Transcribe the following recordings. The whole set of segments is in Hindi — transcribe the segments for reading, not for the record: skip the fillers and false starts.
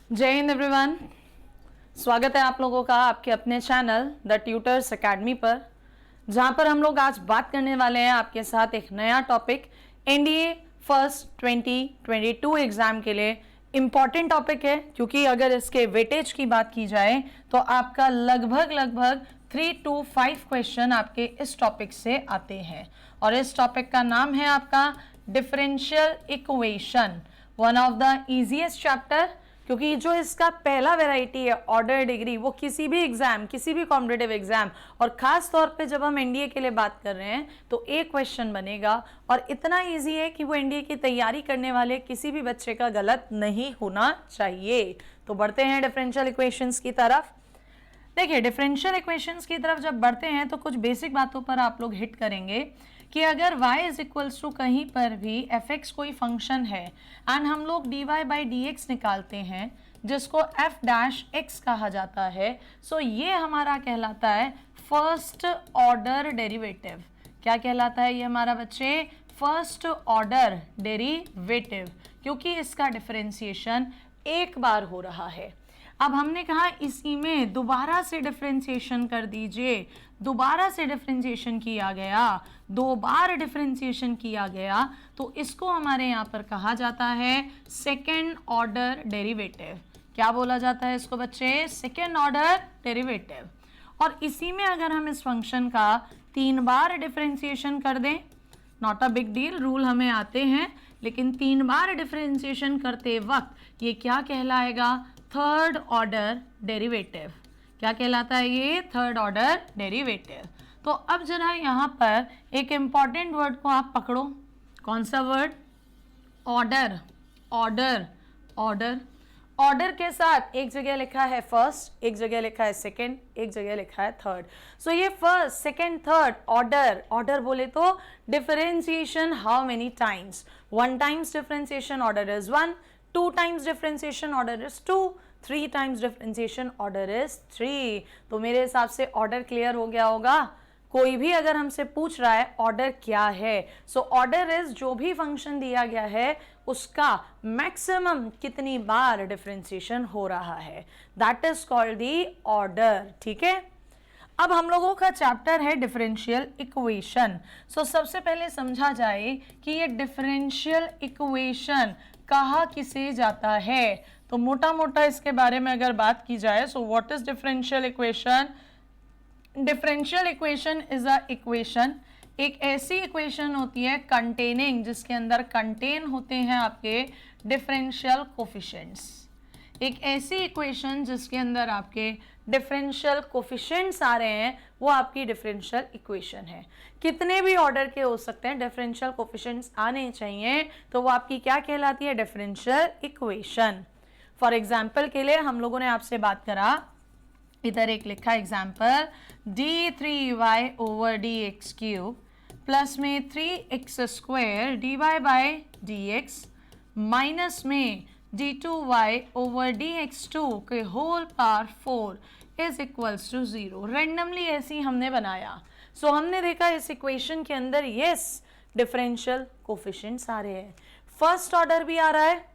जय हिंद एवरीवन। स्वागत है आप लोगों का आपके अपने चैनल द ट्यूटर्स एकेडमी पर, जहां पर हम लोग आज बात करने वाले हैं आपके साथ एक नया टॉपिक एनडीए फर्स्ट 2022 एग्जाम के लिए इम्पॉर्टेंट टॉपिक है, क्योंकि अगर इसके वेटेज की बात की जाए तो आपका लगभग 3 to 5 क्वेश्चन आपके इस टॉपिक से आते हैं। और इस टॉपिक का नाम है आपका differential equation, one of the easiest chapter, क्योंकि जो इसका पहला वैरायटी है ऑर्डर डिग्री, वो किसी भी एग्जाम, किसी भी कॉम्पिटिटिव एग्जाम और खास तौर पे जब हम एनडीए के लिए बात कर रहे हैं तो एक क्वेश्चन बनेगा और इतना इजी है कि वो एनडीए की तैयारी करने वाले किसी भी बच्चे का गलत नहीं होना चाहिए। तो बढ़ते हैं डिफरेंशियल इक्वेशंस की तरफ। देखिए, डिफरेंशियल इक्वेशंस की तरफ जब बढ़ते हैं तो कुछ बेसिक बातों पर आप लोग हिट करेंगे कि अगर y इज इक्वल्स टू कहीं पर भी f(x) कोई फंक्शन है एंड हम लोग dy बाई dx निकालते हैं जिसको f डैश x कहा जाता है, सो ये हमारा कहलाता है फर्स्ट ऑर्डर डेरिवेटिव। क्या कहलाता है ये हमारा बच्चे? फर्स्ट ऑर्डर डेरिवेटिव, क्योंकि इसका डिफरेंशिएशन एक बार हो रहा है। अब हमने कहा इसी में दोबारा से डिफरेंशिएशन कर दीजिए, दोबारा से डिफरेंशिएशन किया गया, 2 बार डिफरेंशिएशन किया गया, तो इसको हमारे यहाँ पर कहा जाता है सेकेंड ऑर्डर डेरिवेटिव। क्या बोला जाता है इसको बच्चे? Second order derivative. और इसी में अगर हम इस फंक्शन का 3 बार डिफरेंशिएशन कर दें, not a big deal, rule हमें आते हैं, लेकिन 3 बार डिफरेंशिएशन करते वक्त ये क्या कहलाएगा? Third order derivative. क्या कहलाता है ये? Third order derivative. तो अब जरा यहाँ पर एक इंपॉर्टेंट वर्ड को आप पकड़ो। कौन सा word? Order. Order order order के साथ एक जगह लिखा है फर्स्ट, एक जगह लिखा है सेकंड, एक जगह लिखा है थर्ड। सो ये first, second, third order, order बोले तो differentiation how many times? 1 times differentiation order is 1, 2 times differentiation order is 2, 3 times differentiation order is 3। तो मेरे हिसाब से ऑर्डर क्लियर हो गया होगा। कोई भी अगर हमसे पूछ रहा है ऑर्डर क्या है, सो ऑर्डर इज जो भी फंक्शन दिया गया है उसका मैक्सिमम कितनी बार डिफरेंशिएशन हो रहा है, that is called the order. ठीक है, अब हम लोगों का चैप्टर है डिफरेंशियल इक्वेशन। सो सबसे पहले समझा जाए कि ये डिफरेंशियल इक्वेशन कहा किसे जाता है। तो मोटा मोटा इसके बारे में अगर बात की जाए, so what is differential equation? Differential equation is a equation, एक ऐसी इक्वेशन होती है कंटेनिंग, जिसके अंदर कंटेन होते हैं आपके डिफरेंशियल कोफिशिएंट्स। एक ऐसी इक्वेशन जिसके अंदर आपके डिफरेंशियल कोफिशिएंट्स आ रहे हैं, वो आपकी डिफरेंशियल इक्वेशन है। कितने भी ऑर्डर के हो सकते हैं, डिफरेंशियल कोफिशिएंट्स आने चाहिए, तो वो आपकी क्या कहलाती है? Differential equation. फॉर एग्जाम्पल के लिए हम लोगों ने आपसे बात करा, इधर एक लिखा example, d3y over dx³ plus में 3x² dy by dx minus में d2y ओवर dx2 के whole power 4 is equals to 0। Randomly ऐसी हमने बनाया। सो हमने देखा इस इक्वेशन के अंदर यस डिफरेंशियल कोफिशिएंट्स आ रहे हैं, फर्स्ट ऑर्डर भी आ रहा है,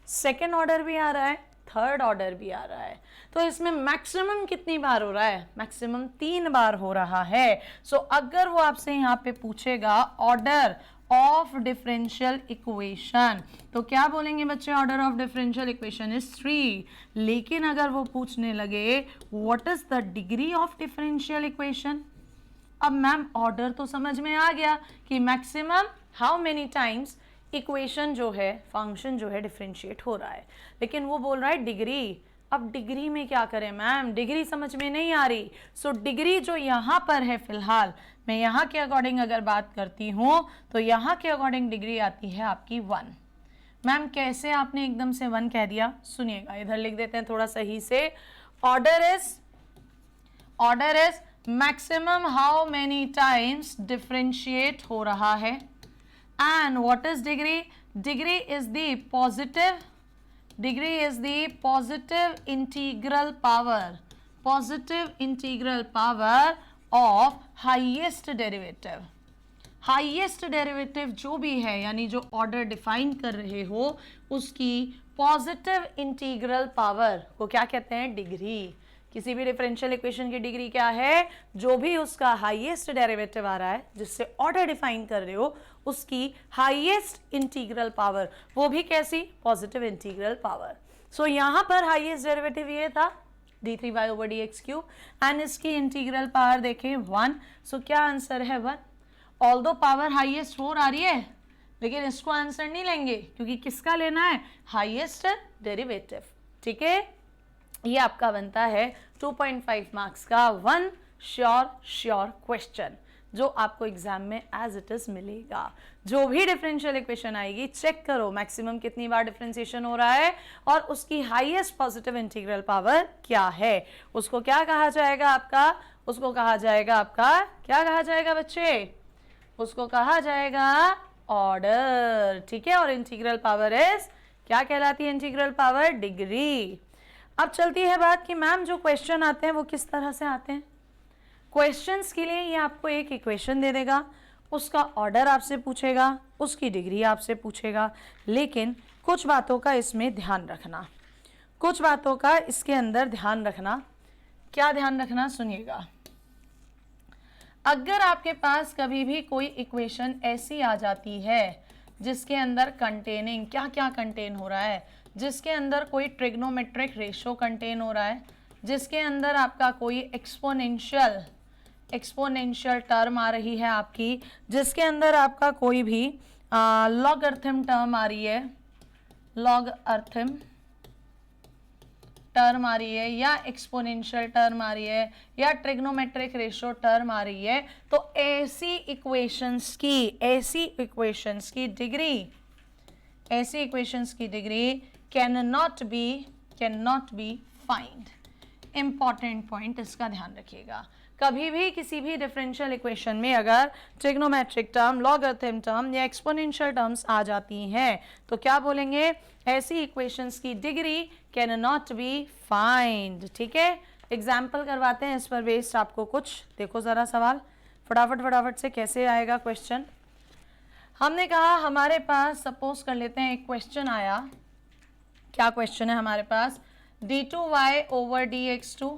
सेकेंड ऑर्डर भी आ रहा है, थर्ड ऑर्डर भी आ रहा है। तो इसमें मैक्सिमम कितनी बार हो रहा है? मैक्सिमम 3 बार हो रहा है। सो अगर वो आपसे यहाँ पे पूछेगा ऑर्डर ऑफ डिफरेंशियल इक्वेशन, तो क्या बोलेंगे बच्चे? Order of differential equation is 3। लेकिन अगर वो पूछने लगे what is the degree of differential equation, अब मैम ऑर्डर तो समझ में आ गया कि maximum how many times equation जो है, फंक्शन जो है डिफरेंशिएट हो रहा है, लेकिन वो बोल रहा है डिग्री। अब डिग्री में क्या करें मैम? डिग्री समझ में नहीं आ रही। सो डिग्री जो यहाँ पर है फिलहाल, मैं यहाँ के अकॉर्डिंग अगर बात करती हूँ तो यहाँ के अकॉर्डिंग डिग्री आती है आपकी 1। मैम कैसे आपने एकदम से 1 कह दिया? सुनिएगा, इधर लिख देते हैं थोड़ा सही से। Order is maximum how many times differentiate हो रहा है, and what is degree? Degree is the positive, degree is the positive integral power of highest derivative. Highest derivative जो भी है, यानी जो ऑर्डर डिफाइन कर रहे हो, उसकी पॉजिटिव इंटीग्रल पावर को क्या कहते हैं? डिग्री। किसी भी डिफरेंशियल इक्वेशन की डिग्री क्या है? जो भी उसका हाईएस्ट डेरिवेटिव आ रहा है, जिससे ऑर्डर डिफाइन कर रहे हो, उसकी हाईएस्ट इंटीग्रल पावर, वो भी कैसी? Positive integral power. सो यहां पर हाईएस्ट डेरिवेटिव ये था d3y over dx cube, and इसकी इंटीग्रल पावर देखें 1। सो क्या आंसर है 1। ऑल्दो पावर हाईएस्ट 4 आ रही है, लेकिन इसको आंसर नहीं लेंगे क्योंकि किसका लेना है? Highest derivative. ठीक है, ये आपका बनता है 2.5 मार्क्स का वन श्योर क्वेश्चन, जो आपको एग्जाम में एज इट इज मिलेगा। जो भी डिफरेंशियल इक्वेशन आएगी, चेक करो मैक्सिमम कितनी बार डिफरेंशिएशन हो रहा है और उसकी हाईएस्ट पॉजिटिव इंटीग्रल पावर क्या है। उसको क्या कहा जाएगा आपका? उसको कहा जाएगा आपका, क्या कहा जाएगा बच्चे? उसको कहा जाएगा ऑर्डर। ठीक है, और इंटीग्रल पावर इज, क्या कहलाती है इंटीग्रल पावर? डिग्री। अब चलती है बात कि मैम जो क्वेश्चन आते हैं वो किस तरह से आते हैं। क्वेश्चंस के लिए ये आपको एक इक्वेशन दे देगा, उसका ऑर्डर आपसे पूछेगा, उसकी डिग्री आपसे पूछेगा, लेकिन कुछ बातों का इसमें ध्यान रखना, कुछ बातों का इसके अंदर ध्यान रखना। क्या ध्यान रखना? सुनिएगा। अगर आपके पास कभी भी कोई इक्वेशन ऐसी आ जाती है जिसके अंदर कंटेनिंग, क्या क्या कंटेन हो रहा है, जिसके अंदर कोई ट्रिग्नोमेट्रिक रेशो कंटेन हो रहा है, जिसके अंदर आपका कोई एक्सपोनेंशियल टर्म आ रही है आपकी, जिसके अंदर आपका कोई भी लॉगरिथम टर्म आ रही है, लॉगरिथम टर्म आ रही है, या एक्सपोनेंशियल टर्म आ रही है, या ट्रिग्नोमेट्रिक रेशो टर्म आ रही है, तो ऐसी इक्वेशंस की degree can not be find. Important point, इसका ध्यान रखिएगा। कभी भी किसी भी डिफरेंशियल इक्वेशन में अगर ट्रिग्नोमेट्रिक टर्म, लॉगरिथम टर्म या एक्सपोनेंशियल टर्म्स आ जाती हैं, तो क्या बोलेंगे? ऐसी इक्वेशंस की degree can not be find. ठीक है, एग्जाम्पल करवाते हैं इस पर बेस्ड आपको कुछ। देखो जरा सवाल फटाफट से कैसे आएगा क्वेश्चन। हमने कहा हमारे पास, सपोज कर लेते हैं एक क्वेश्चन आया। क्या क्वेश्चन है हमारे पास? d2y ओवर dx2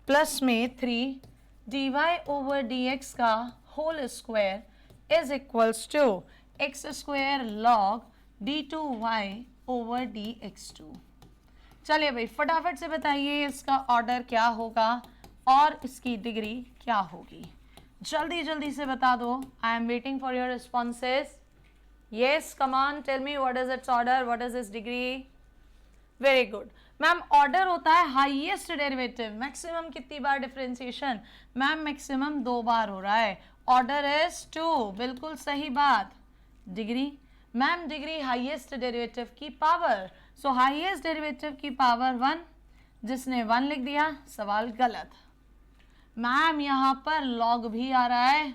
प्लस में 3 dy ओवर dx का whole square is equals to x square log d2y over dx2। चलिए भाई फटाफट से बताइए इसका ऑर्डर क्या होगा और इसकी डिग्री क्या होगी। जल्दी से बता दो। I am waiting for your responses. Yes, come on, tell me what is its order, what is its degree. Very good ma'am. Order होता है हाईएस्ट डेरिवेटिव। मैक्सिमम कितनी बार डिफरेंशिएशन? मैम मैक्सिमम 2 बार हो रहा है। ऑर्डर इज 2, बिल्कुल सही बात। Degree, ma'am degree highest derivative की पावर। सो हाईएस्ट डेरिवेटिव की पावर 1। जिसने 1 लिख दिया सवाल गलत। मैम यहाँ पर लॉग भी आ रहा है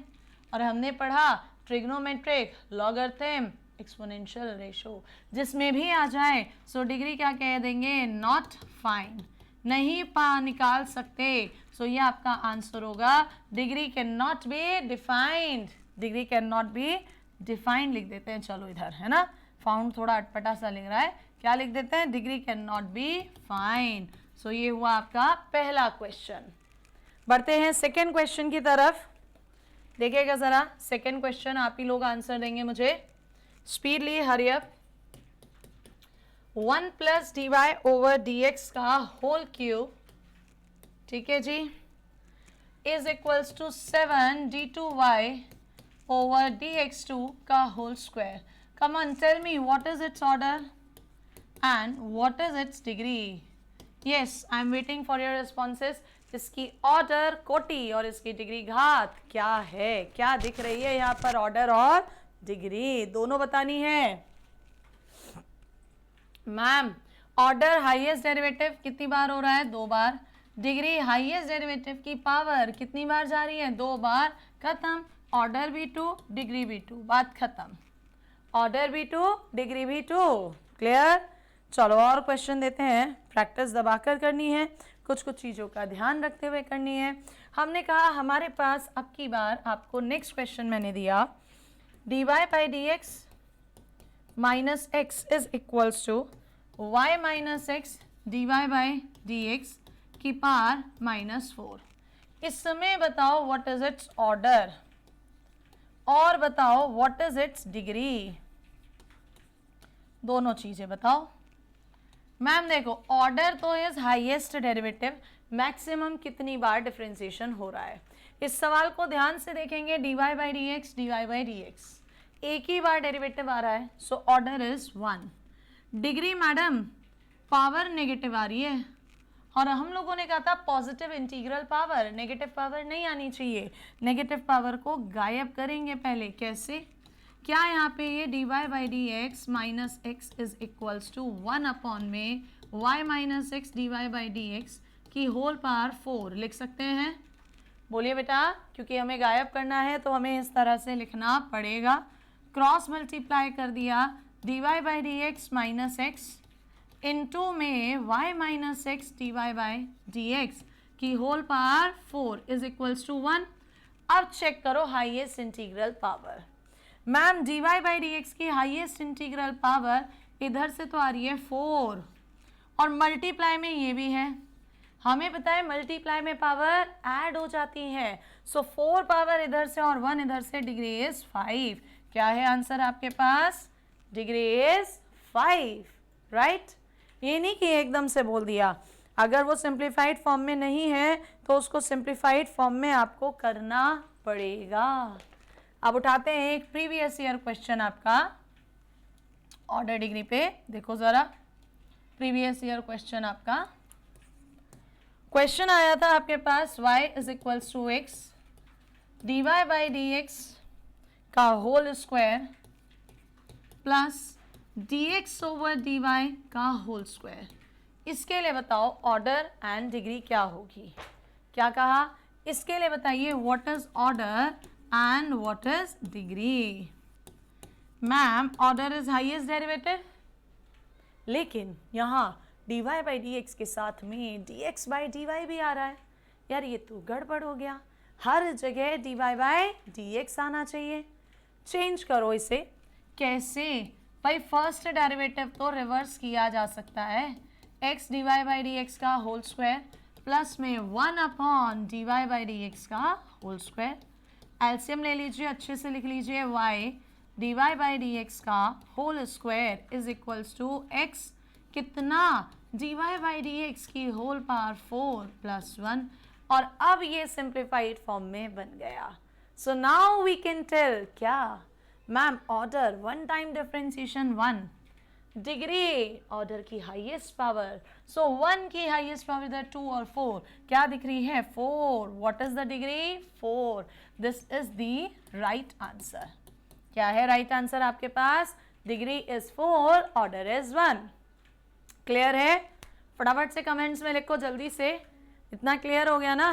और हमने पढ़ा ट्रिग्नोमेट्रिक, लॉगरिथम, एक्सपोनेंशियल रेशो, जिसमें भी आ जाए सो डिग्री क्या कह देंगे? नॉट फाइंड, नहीं निकाल सकते। सो ये आपका आंसर होगा degree can not be defined. Degree can not be defined लिख देते हैं। चलो इधर है ना, फाउंड थोड़ा अटपटा सा लिख रहा है, क्या लिख देते हैं? Degree can not be find. So ये हुआ आपका पहला क्वेश्चन। बढ़ते हैं सेकेंड क्वेश्चन की तरफ। देखिएगा जरा, सेकेंड क्वेश्चन आप ही लोग आंसर देंगे मुझे। Speedily, hurry up. 1 plus dy over dx का होल क्यूब, ठीक है जी, is equals to 7 d2y over dx2 का whole square. Come on, tell me what is its order and what is its degree. Yes, I am waiting for your responses. इसकी ऑर्डर कोटि और इसकी डिग्री घात क्या है? क्या दिख रही है यहाँ पर? ऑर्डर और डिग्री दोनों बतानी है। मैम ऑर्डर हाईएस्ट डेरिवेटिव कितनी बार हो रहा है? 2 बार। डिग्री हाईएस्ट डेरिवेटिव की पावर कितनी बार जा रही है? 2 बार। खत्म। ऑर्डर भी 2, डिग्री भी 2, बात खत्म। ऑर्डर भी 2, डिग्री भी 2। क्लियर? चलो और क्वेश्चन देते हैं। प्रैक्टिस दबाकर करनी है, कुछ चीज़ों का ध्यान रखते हुए करनी है। हमने कहा हमारे पास अब की बार आपको नेक्स्ट क्वेश्चन मैंने दिया dy by dx minus x is equals to y minus x dy by dx की पावर -4। इस समय बताओ व्हाट इज इट्स ऑर्डर और बताओ व्हाट इज इट्स डिग्री, दोनों चीजें बताओ। मैम देखो ऑर्डर तो इज हाईएस्ट डेरिवेटिव, मैक्सिमम कितनी बार डिफरेंशिएशन हो रहा है। इस सवाल को ध्यान से देखेंगे, dy by dx एक ही बार डेरिवेटिव आ रहा है, so order is 1। Degree madam power negative आ रही है और हम लोगों ने कहा था positive integral power, negative power नहीं आनी चाहिए। नेगेटिव पावर को गायब करेंगे पहले, कैसे? क्या यहाँ पे ये dy by dx minus x is equals to 1 upon में y minus x dy by dx की होल पावर 4 लिख सकते हैं? बोलिए बेटा, क्योंकि हमें गायब करना है तो हमें इस तरह से लिखना पड़ेगा। क्रॉस मल्टीप्लाई कर दिया dy by dx minus x into में y minus x dy by dx की whole power 4 is equals to 1। अब चेक करो highest integral power. Ma'am dy by dx की हाईएस्ट इंटीग्रल पावर इधर से तो आ रही है 4 और मल्टीप्लाई में ये भी है। हमें पता है मल्टीप्लाई में पावर ऐड हो जाती है, सो 4 पावर इधर से और 1 इधर से, डिग्री इज 5। क्या है आंसर आपके पास? Degree is 5, right? ये नहीं कि एकदम से बोल दिया, अगर वो सिंप्लीफाइड फॉर्म में नहीं है तो उसको सिंप्लीफाइड फॉर्म में आपको करना पड़ेगा। अब उठाते हैं एक प्रीवियस ईयर क्वेश्चन आपका ऑर्डर डिग्री पे, देखो जरा प्रीवियस ईयर क्वेश्चन आपका। क्वेश्चन आया था आपके पास y is equals to x dy by dx का whole square plus dx over dy का होल स्क्वायर। इसके लिए बताओ ऑर्डर एंड डिग्री क्या होगी। क्या कहा? इसके लिए बताइए what is order and what is degree. Ma'am order is highest derivative, लेकिन यहाँ dy by dx के साथ में dx by dy भी आ रहा है। यार ये तो गड़बड़ हो गया, हर जगह dy by dx आना चाहिए। चेंज करो इसे। कैसे भाई? फर्स्ट डेरिवेटिव तो रिवर्स किया जा सकता है, x dy by dx का होल स्क्वायर प्लस में 1 अपॉन dy by dx का होल स्क्वायर। एलसीएम ले लीजिए, अच्छे से लिख लीजिए, y dy by dx का whole square is equals to x कितना? dy by dx की होल पावर 4 प्लस 1। और अब ये सिंप्लीफाइड फॉर्म में बन गया। So now we can tell क्या? Ma'am order 1 time differentiation 1, degree order की हाईएस्ट पावर, सो 1 की हाईएस्ट पावर इधर 2 और 4 क्या दिख रही है? 4। What is the degree? 4। This is the right answer. क्या है राइट आंसर आपके पास? Degree is 4, order is 1। Clear है? फटाफट से कमेंट्स में लिखो जल्दी से। इतना क्लियर हो गया ना?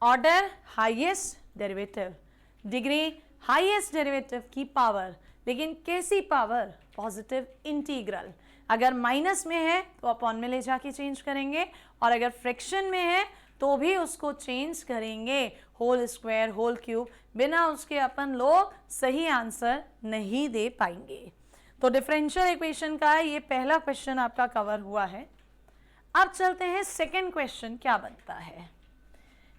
Order highest derivative, degree highest derivative की पावर, लेकिन कैसी पावर? Positive integral. अगर माइनस में है तो अपॉन में ले जाके चेंज करेंगे, और अगर फ्रैक्शन में है तो भी उसको चेंज करेंगे, होल स्क्वायर, होल क्यूब। बिना उसके अपन लोग सही आंसर नहीं दे पाएंगे। तो डिफरेंशियल इक्वेशन का ये पहला क्वेश्चन आपका कवर हुआ है। अब चलते हैं सेकेंड क्वेश्चन क्या बनता है।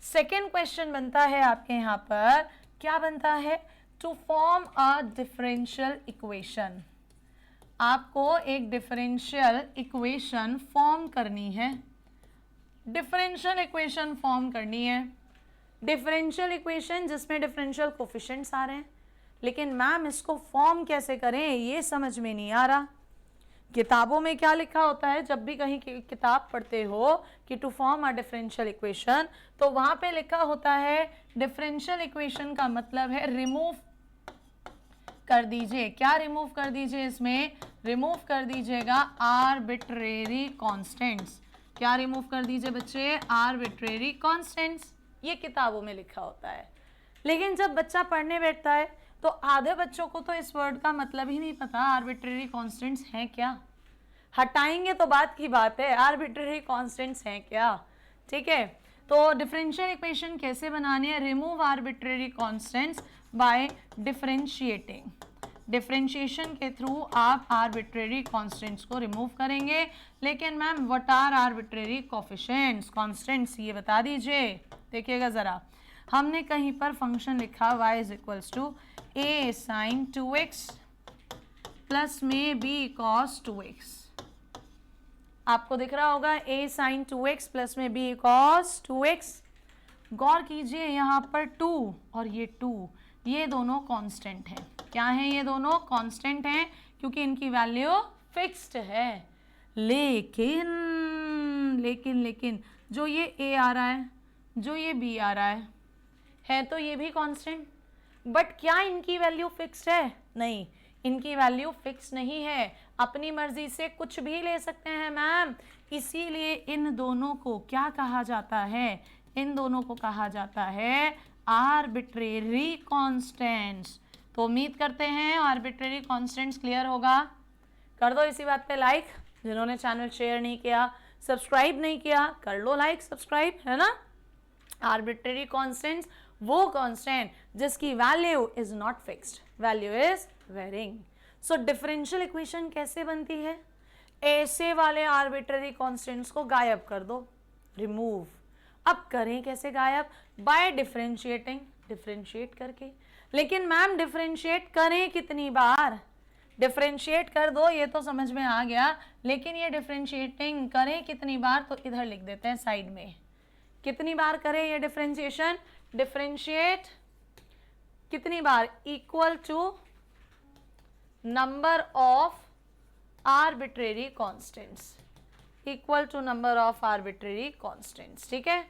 सेकेंड क्वेश्चन बनता है आपके यहाँ पर, क्या बनता है? To form a differential equation. आपको एक डिफरेंशियल इक्वेशन फॉर्म करनी है। डिफरेंशियल इक्वेशन फॉर्म करनी है, डिफरेंशियल इक्वेशन जिसमें डिफरेंशियल कोफिशिएंट्स आ रहे हैं, लेकिन मैम इसको फॉर्म कैसे करें ये समझ में नहीं आ रहा। किताबों में क्या लिखा होता है? जब भी कहीं की किताब पढ़ते हो कि to form a differential equation, तो वहां पे लिखा होता है डिफरेंशियल इक्वेशन का मतलब है रिमूव कर दीजिए। क्या रिमूव कर दीजिए? इसमें रिमूव कर दीजिएगा आर्बिट्रेरी कांस्टेंट्स। क्या रिमूव कर दीजिए बच्चे? Arbitrary constants. ये किताबों में लिखा होता है, लेकिन जब बच्चा पढ़ने बैठता है तो आधे बच्चों को तो इस वर्ड का मतलब ही नहीं पता आर्बिट्रेरी कांस्टेंट्स हैं क्या। हटाएंगे तो बात की बात है, आर्बिट्रेरी कांस्टेंट्स हैं क्या? ठीक है, तो डिफरेंशियल इक्वेशन कैसे बनानी है? Remove arbitrary constants by differentiating. Differentiation के थ्रू आप आर्बिट्रेरी कांस्टेंट्स को रिमूव करेंगे। लेकिन ma'am what are arbitrary coefficients, constants, ये बता दीजिए। देखिएगा ज़रा, हमने कहीं पर फंक्शन लिखा y is equals to a sine 2x plus में b cos 2x। आपको दिख रहा होगा a साइन 2x प्लस में b cos 2x। गौर कीजिए यहाँ पर 2 और ये 2, ये दोनों कांस्टेंट हैं। क्या हैं ये दोनों? कांस्टेंट हैं, क्योंकि इनकी वैल्यू फिक्स्ड है। लेकिन लेकिन लेकिन जो ये a आ रहा है, जो ये b आ रहा है तो ये भी कांस्टेंट। बट क्या इनकी वैल्यू फिक्स्ड है? नहीं, इनकी वैल्यू फिक्स नहीं है, अपनी मर्जी से कुछ भी ले सकते हैं मैम। इसीलिए इन दोनों को क्या कहा जाता है? इन दोनों को कहा जाता है आर्बिट्रेरी कांस्टेंट्स। तो उम्मीद करते हैं आर्बिट्रेरी कांस्टेंट्स क्लियर होगा। कर दो इसी बात पे लाइक। जिन्होंने चैनल शेयर नहीं किया, सब्सक्राइब नहीं किया, कर लो लाइक सब्सक्राइब, है ना। आर्बिट्रेरी कांस्टेंट्स वो कांस्टेंट जिसकी value is not fixed, value is varying. So differential equation कैसे बनती है? ऐसे वाले आर्बिट्रेरी कांस्टेंट्स को गायब कर दो, रिमूव। अब करें कैसे गायब? बाय डिफरेंशिएटिंग, डिफरेंशिएट करके। लेकिन मैम डिफरेंशिएट करें कितनी बार? डिफरेंशिएट कर दो, ये तो समझ में आ गया, लेकिन ये डिफरेंशिएटिंग करें कितनी बार तो इधर लिख देते हैं साइड में। कितनी बार करें ये डिफरेंशिएशन? डिफरेंशिएट कितनी बार? Equal to number of arbitrary constants, equal to number of arbitrary constants. ठीक है,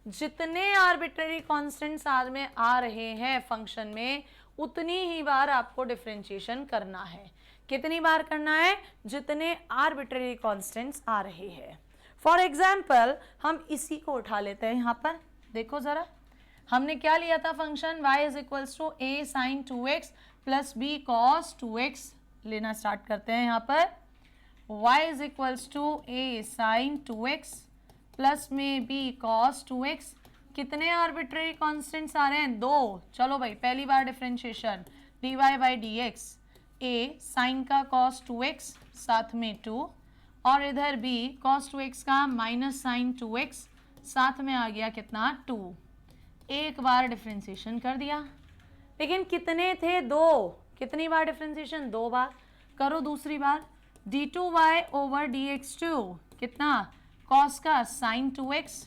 जितने आर्बिट्रेरी कांस्टेंट्स आज में आ रहे हैं फंक्शन में, उतनी ही बार आपको डिफरेंशिएशन करना है। कितनी बार करना है? जितने आर्बिट्रेरी कांस्टेंट्स आ रहे हैं। फॉर एग्जाम्पल हम इसी को उठा लेते हैं। यहाँ पर देखो जरा, हमने क्या लिया था function? y is equals to a sine 2x plus b cos 2x लेना स्टार्ट करते हैं। यहाँ पर y is equals to a sine 2x plus में b cos 2x। कितने आर्बिट्रेरी कांस्टेंट्स आ रहे हैं? 2। चलो भाई, पहली बार differentiation dy by dx, a sine का cos 2x साथ में 2, और इधर b cos 2x का माइनस साइन 2x साथ में आ गया कितना? 2। एक बार डिफरेंशिएशन कर दिया, लेकिन कितने थे? 2। कितनी बार डिफरेंशिएशन? 2 बार। करो दूसरी बार, d2y ओवर dx2 कितना? cos का साइन 2x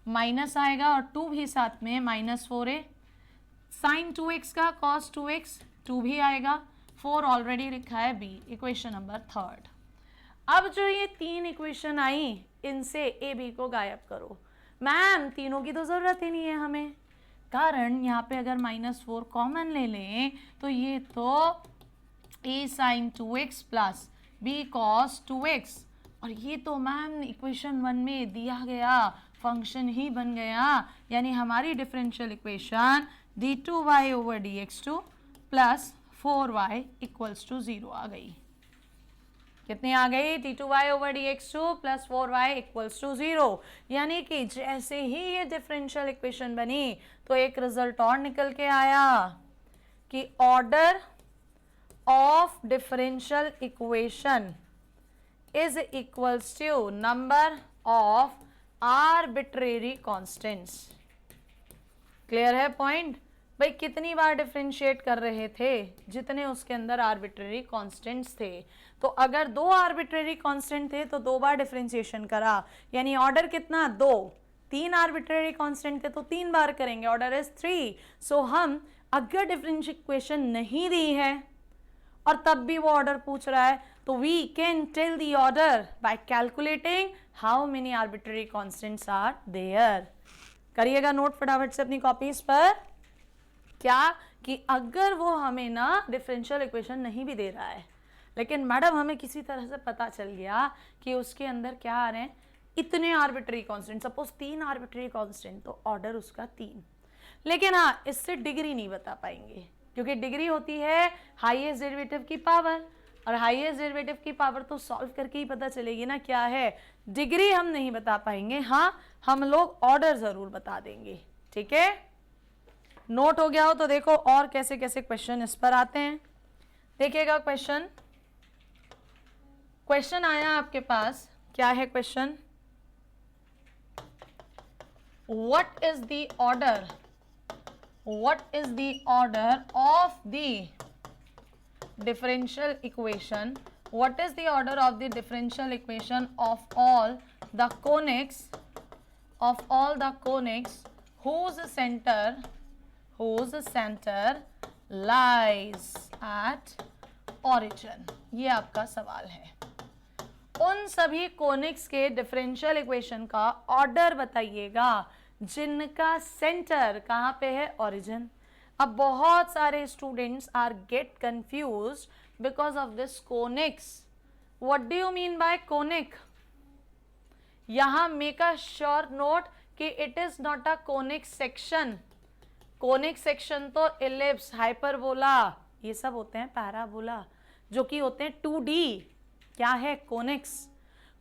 माइनस आएगा और 2 भी साथ में, माइनस 4a, साइन 2x का cos 2x 2 भी आएगा, 4 ऑलरेडी लिखा है b, इक्वेशन नंबर 3। अब जो ये 3 इक्वेशन आई, इनसे ए बी को गायब करो। मैम तीनों की तो ज़रूरत ही नहीं है हमें, कारण यहाँ पे अगर -4 कॉमन ले लें तो ये तो a sine 2x plus b cos 2x, और ये तो मैम इक्वेशन 1 में दिया गया फंक्शन ही बन गया। यानी हमारी differential equation d2y over dx2 plus 4y equals to 0 आ गई। कितनी आ गई? d2y over dx2 plus 4y equals to 0। यानी कि जैसे ही ये डिफरेंशियल इक्वेशन बनी तो एक रिजल्ट और निकल के आया कि order of differential equation is equals to number of arbitrary constants. Clear है पॉइंट? भाई कितनी बार डिफरेंशिएट कर रहे थे? जितने उसके अंदर आर्बिट्रेरी कांस्टेंट्स थे। तो अगर 2 आर्बिट्रेरी कांस्टेंट थे तो 2 बार डिफरेंशिएशन करा, यानी ऑर्डर कितना? 2। 3 आर्बिट्रेरी कांस्टेंट थे तो 3 बार करेंगे, ऑर्डर इज 3। सो हम अगर डिफरेंशियल इक्वेशन नहीं दी है और तब भी वो ऑर्डर पूछ रहा है, तो we can tell the order by calculating how many arbitrary constants are there. करिएगा नोट फटाफट से अपनी कॉपीज पर। क्या कि अगर वो हमें ना डिफरेंशियल इक्वेशन नहीं भी दे रहा है, लेकिन मैडम हमें किसी तरह से पता चल गया कि उसके अंदर क्या आ रहे हैं, इतने arbitrary constant, suppose 3 arbitrary constant, तो ऑर्डर उसका 3। लेकिन हाँ, इससे डिग्री नहीं बता पाएंगे, क्योंकि डिग्री होती है हाईएस्ट डेरिवेटिव की पावर, और हाईएस्ट डेरिवेटिव की पावर तो सॉल्व करके ही पता चलेगी ना क्या है। डिग्री हम नहीं बता पाएंगे, हाँ हम लोग ऑर्डर जरूर बता देंगे। ठीक है, नोट हो गया हो तो देखो और कैसे कैसे क्वेश्चन इस पर आते हैं। देखिएगा क्वेश्चन आया आपके पास, क्या है question? What is the order of the differential equation, what is the order of the differential equation of all the conics whose center lies at origin? ये आपका सवाल है। उन सभी कोनिक्स के डिफरेंशियल इक्वेशन का ऑर्डर बताइएगा जिनका सेंटर कहाँ पे है? ओरिजिन। अब बहुत सारे students are get confused because of this conics. What do you mean by conic? यहां मेक अ श्योर नोट कि it is not a conic section. Conic section तो इलिप्स, हाइपरबोला, ये सब होते हैं, पैराबोला जो कि होते हैं 2D। क्या है कोनिक्स?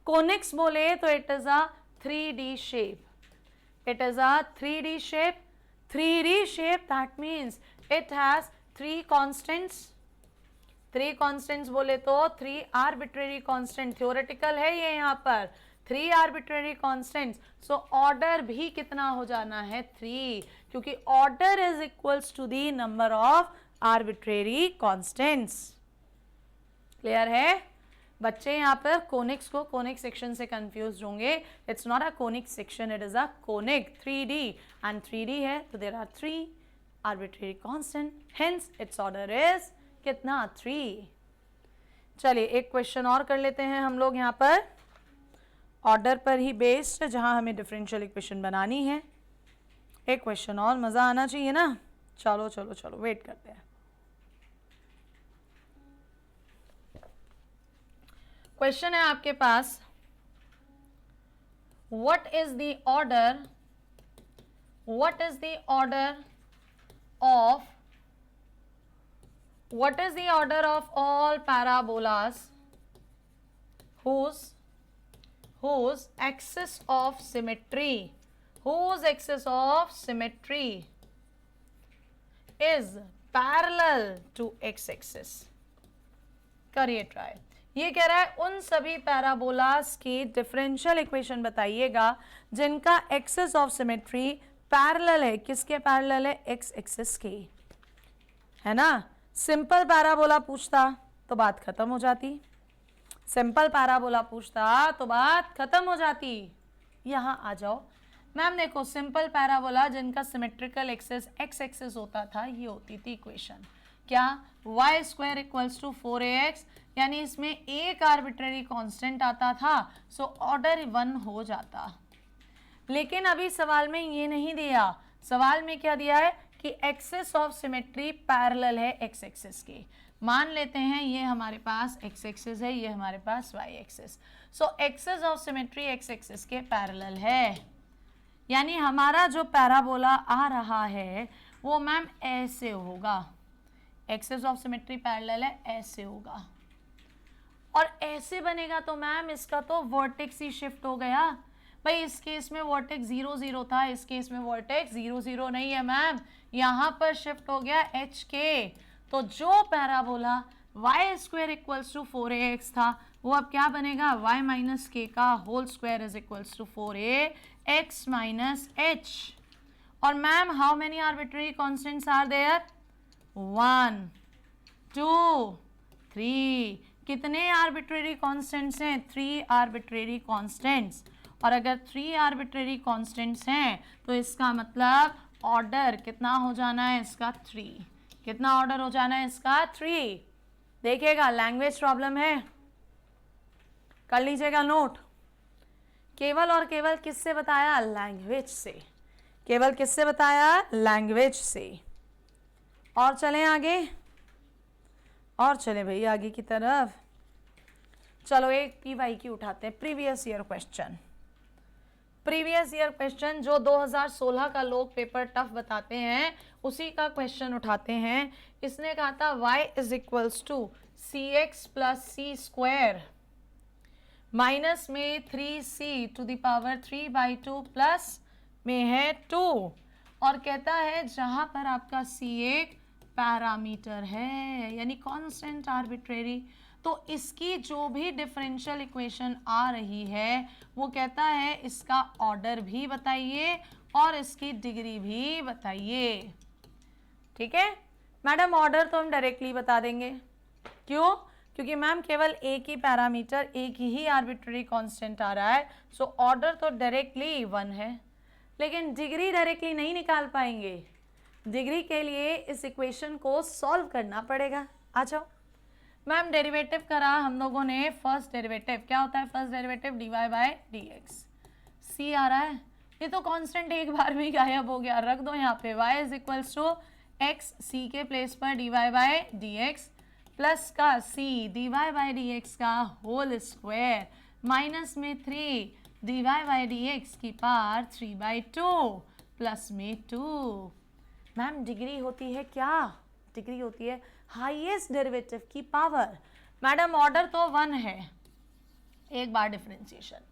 कोनिक्स बोले तो it is a 3D shape. It is a 3D shape. 3D shape, that means it has 3 constants. 3 constants बोले तो 3 arbitrary constant, theoretical है ये यहाँ पर 3 arbitrary constants. So order भी कितना हो जाना है? 3, क्योंकि order is equals to the number of arbitrary constants. Clear है? बच्चे यहाँ पर कोनिक्स को कोनिक सेक्शन से कंफ्यूज होंगे। It's not a conic section, it is a conic 3D, and 3D है तो there are 3 arbitrary constant, hence its order is कितना? 3। चलिए एक क्वेश्चन और कर लेते हैं हम लोग यहाँ पर, ऑर्डर पर ही बेस्ड, जहाँ हमें डिफरेंशियल इक्वेशन बनानी है। एक क्वेश्चन और, मज़ा आना चाहिए ना। चलो चलो चलो वेट करते हैं। क्वेश्चन है आपके पास, what is the order of all parabolas whose axis of symmetry is parallel to x-axis? करिए ट्राई। ये कह रहा है उन सभी पैराबोलास की डिफरेंशियल इक्वेशन बताइएगा जिनका एक्सिस ऑफ सिमेट्री पैरेलल है। किसके पैरेलल है? एक्स एक्सिस के, है ना। सिंपल पैराबोला पूछता तो बात खत्म हो जाती, यहां आ जाओ मैम। देखो सिंपल पैराबोला जिनका सिमेट्रिकल एक्सिस एक्स एक्सिस होता था, ये होती थी इक्वेशन क्या? y square equals to 4ax, यानी इसमें एक आर्बिट्रेरी कांस्टेंट आता था, सो ऑर्डर 1 हो जाता। लेकिन अभी सवाल में ये नहीं दिया, सवाल में क्या दिया है कि एक्सिस ऑफ सिमेट्री पैरेलल है एक्स एक्सिस के। मान लेते हैं ये हमारे पास एक्स एक्सिस है, ये हमारे पास Y axis, so axis of symmetry X axis के पैरेलल है। यानी हमारा जो पैराबोला आ रहा है वो मैम ऐसे होगा, एक्सिस ऑफ सिमेट्री पैरेलल है, ऐसे होगा। और ऐसे बनेगा तो मैम इसका तो वर्टेक्स ही शिफ्ट हो गया। भाई इस केस में वर्टेक्स 0 0 था, इस केस में वर्टेक्स 0 0 नहीं है मैम, यहाँ पर शिफ्ट हो गया एच के। तो जो parabola y square equals to 4ax था वो अब क्या बनेगा? y माइनस के का whole square is equals to 4ax minus h। और ma'am how many arbitrary constants are there? 1 2 3। कितने आर्बिट्रेरी कॉन्स्टेंट्स हैं? 3 आर्बिट्रेरी कॉन्स्टेंट्स। और अगर 3 आर्बिट्रेरी कॉन्स्टेंट्स हैं तो इसका मतलब ऑर्डर कितना हो जाना है इसका? 3। कितना ऑर्डर हो जाना है इसका? 3। देखिएगा लैंग्वेज प्रॉब्लम है, कर लीजिएगा नोट। केवल और केवल किससे बताया? लैंग्वेज से। केवल किससे बताया? लैंग्वेज से। और चलें आगे, और चलें भाई आगे की तरफ। चलो एक PYQ उठाते हैं, previous year question. Previous year question जो 2016 का लोग पेपर टफ बताते हैं उसी का क्वेश्चन उठाते हैं। इसने कहा था y is equals to cx plus c square minus में 3c to the power 3/2 plus में है 2, और कहता है जहां पर आपका c एक पैरामीटर है यानी कांस्टेंट आर्बिट्रेरी, तो इसकी जो भी डिफरेंशियल इक्वेशन आ रही है वो कहता है इसका ऑर्डर भी बताइए और इसकी डिग्री भी बताइए। ठीक है मैडम, ऑर्डर तो हम डायरेक्टली बता देंगे। क्यों? क्योंकि मैम केवल एक ही पैरामीटर, एक ही आर्बिट्रेरी कांस्टेंट आ रहा है, सो ऑर्डर तो डायरेक्टली 1 है। लेकिन डिग्री डायरेक्टली नहीं निकाल पाएंगे, डिग्री के लिए इस इक्वेशन को सॉल्व करना पड़ेगा। आ जाओ मैम, डेरिवेटिव करा हम लोगों ने। फर्स्ट डेरिवेटिव क्या होता है? First derivative dy by dx। c आ रहा है, ये तो कांस्टेंट एक बार में गायब हो गया, रख दो यहाँ पे। y is equals to x, c के प्लेस पर dy बाय dx प्लस का c dy बाय dx का होल स्क्वायर माइनस में 3 dy बाय dx की पावर 3/2 प्लस में 2। मैम डिग्री होती है क्या? डिग्री होती है हाईएस्ट डेरिवेटिव की पावर। मैडम ऑर्डर तो 1 है, एक बार डिफरेंशिएशन,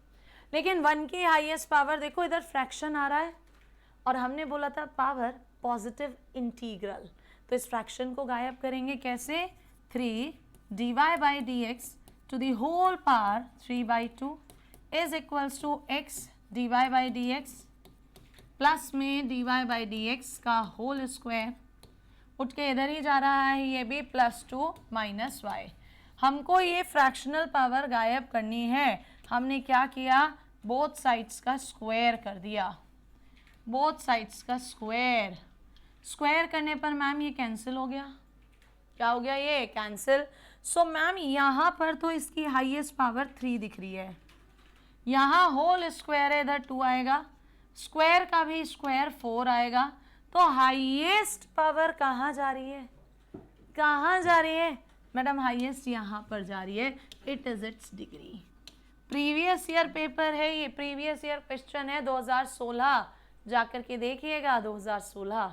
लेकिन 1 की हाईएस्ट पावर देखो, इधर फ्रैक्शन आ रहा है और हमने बोला था पावर पॉजिटिव इंटीग्रल, तो इस फ्रैक्शन को गायब करेंगे कैसे? 3 dy by dx to the whole power 3/2 is equals to x dy by dx plus में dy बाई dx का होल स्क्वायर, उठ के इधर ही जा रहा है, ये भी +2 माइनस y। हमको ये फ्रैक्शनल पावर गायब करनी है, हमने क्या किया? बोथ साइड्स का स्क्वायर कर दिया, बोथ साइड्स का स्क्वायर। स्क्वायर करने पर मैम ये कैंसिल हो गया। क्या हो गया? ये कैंसिल। सो मैम यहाँ पर तो इसकी हाईएस्ट पावर 3 दिख रही है, यहाँ होल स्क्वायर है, इधर 2 आएगा, स्क्वायर का भी स्क्वायर 4 आएगा, तो हाईएस्ट पावर कहाँ जा रही है? कहाँ जा रही है मैडम? हाईएस्ट यहाँ पर जा रही है, it is its degree. Previous year paper है ये, प्रीवियस ईयर क्वेश्चन है 2016, जाकर के देखिएगा 2016।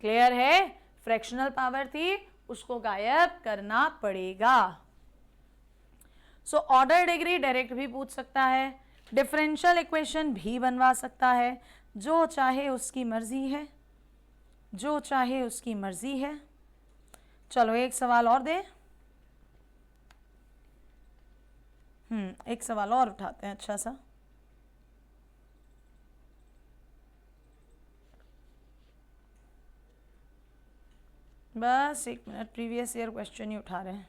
क्लियर है? फ्रैक्शनल पावर थी, उसको गायब करना पड़ेगा। सो ऑर्डर डिग्री डायरेक्ट भी पूछ सकता है, डिफरेंशियल इक्वेशन भी बनवा सकता है, जो चाहे उसकी मर्जी है, जो चाहे उसकी मर्जी है। चलो एक सवाल और दे, एक सवाल और उठाते हैं अच्छा सा। बस 1 मिनट, प्रीवियस ईयर क्वेश्चन ही उठा रहे हैं।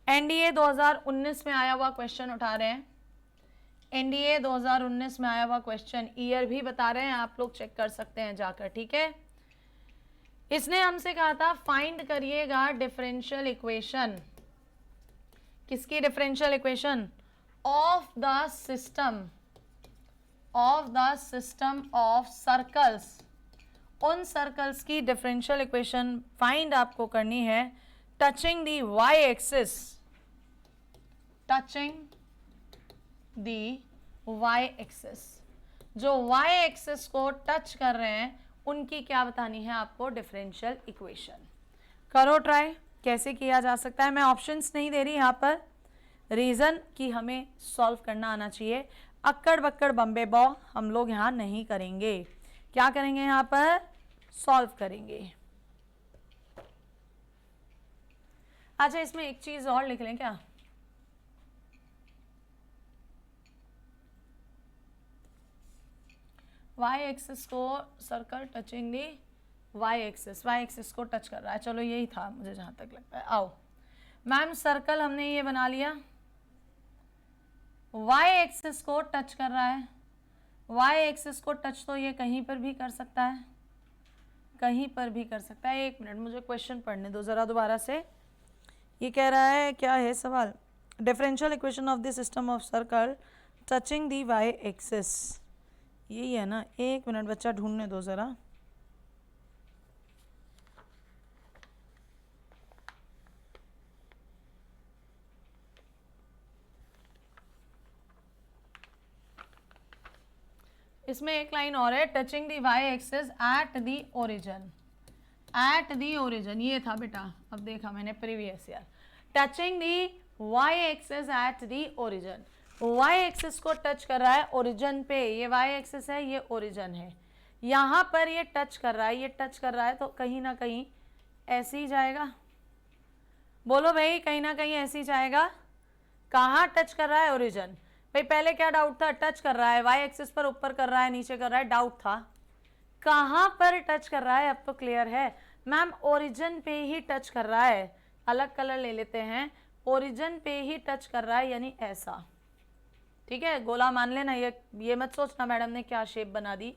एनडीए 2019 में आया हुआ क्वेश्चन उठा रहे हैं, एनडीए 2019 में आया हुआ क्वेश्चन, ईयर भी बता रहे हैं, आप लोग चेक कर सकते हैं जाकर। ठीक है, इसने हमसे कहा था फाइंड करिएगा डिफरेंशियल इक्वेशन। किसकी differential equation? Of the system, of the system of circles. उन सर्कल्स की डिफरेंशियल इक्वेशन फाइंड आपको करनी है touching the y axis, touching the y axis. जो y एक्सिस को टच कर रहे हैं उनकी क्या बतानी है आपको? Differential equation. करो ट्राई, कैसे किया जा सकता है। मैं ऑप्शंस नहीं दे रही यहाँ पर, रीज़न कि हमें सॉल्व करना आना चाहिए। अक्कड़ बक्कड़ बम्बे बॉ हम लोग यहाँ नहीं करेंगे। क्या करेंगे? यहाँ पर सॉल्व करेंगे। अच्छा इसमें एक चीज़ और लिख लें क्या? y एक्सिस को circle touching the y axis को टच कर रहा है। चलो यही था मुझे जहाँ तक लगता है। आओ मैम, सर्कल हमने ये बना लिया, y एक्सिस को टच कर रहा है। y एक्सिस को टच तो ये कहीं पर भी कर सकता है, कहीं पर भी कर सकता है। 1 मिनट, मुझे क्वेश्चन पढ़ने दो ज़रा दोबारा से। ये कह रहा है, क्या है सवाल? Differential equation of the system of circle touching the y axis, यही है ना? 1 मिनट बच्चा ढूंढने दो ज़रा। इसमें एक लाइन और है, touching the y axis at the origin, at the origin. ये था बेटा, अब देखा मैंने previous year. Touching the y axis at the origin, y axis को टच कर रहा है ओरिजिन पे, ये y एक्सिस है, ये ओरिजिन है, यहाँ पर ये टच कर रहा है, ये टच कर रहा है, तो कहीं ना कहीं ऐसे ही जाएगा। बोलो भाई, कहीं ना कहीं ऐसे ही जाएगा। कहाँ टच कर रहा है? ओरिजिन। भाई पहले क्या डाउट था? टच कर रहा है, y एक्सिस पर ऊपर कर रहा है, नीचे कर रहा है, डाउट था। कहाँ पर टच कर रहा है? अब तो क्लियर है मैम, ओरिजिन पे ही टच कर रहा है। अलग कलर ले लेते हैं, ओरिजिन पे ही टच कर रहा है, यानी ऐसा। ठीक है, गोला मान लेना, ये मत सोचना मैडम ने क्या शेप बना दी,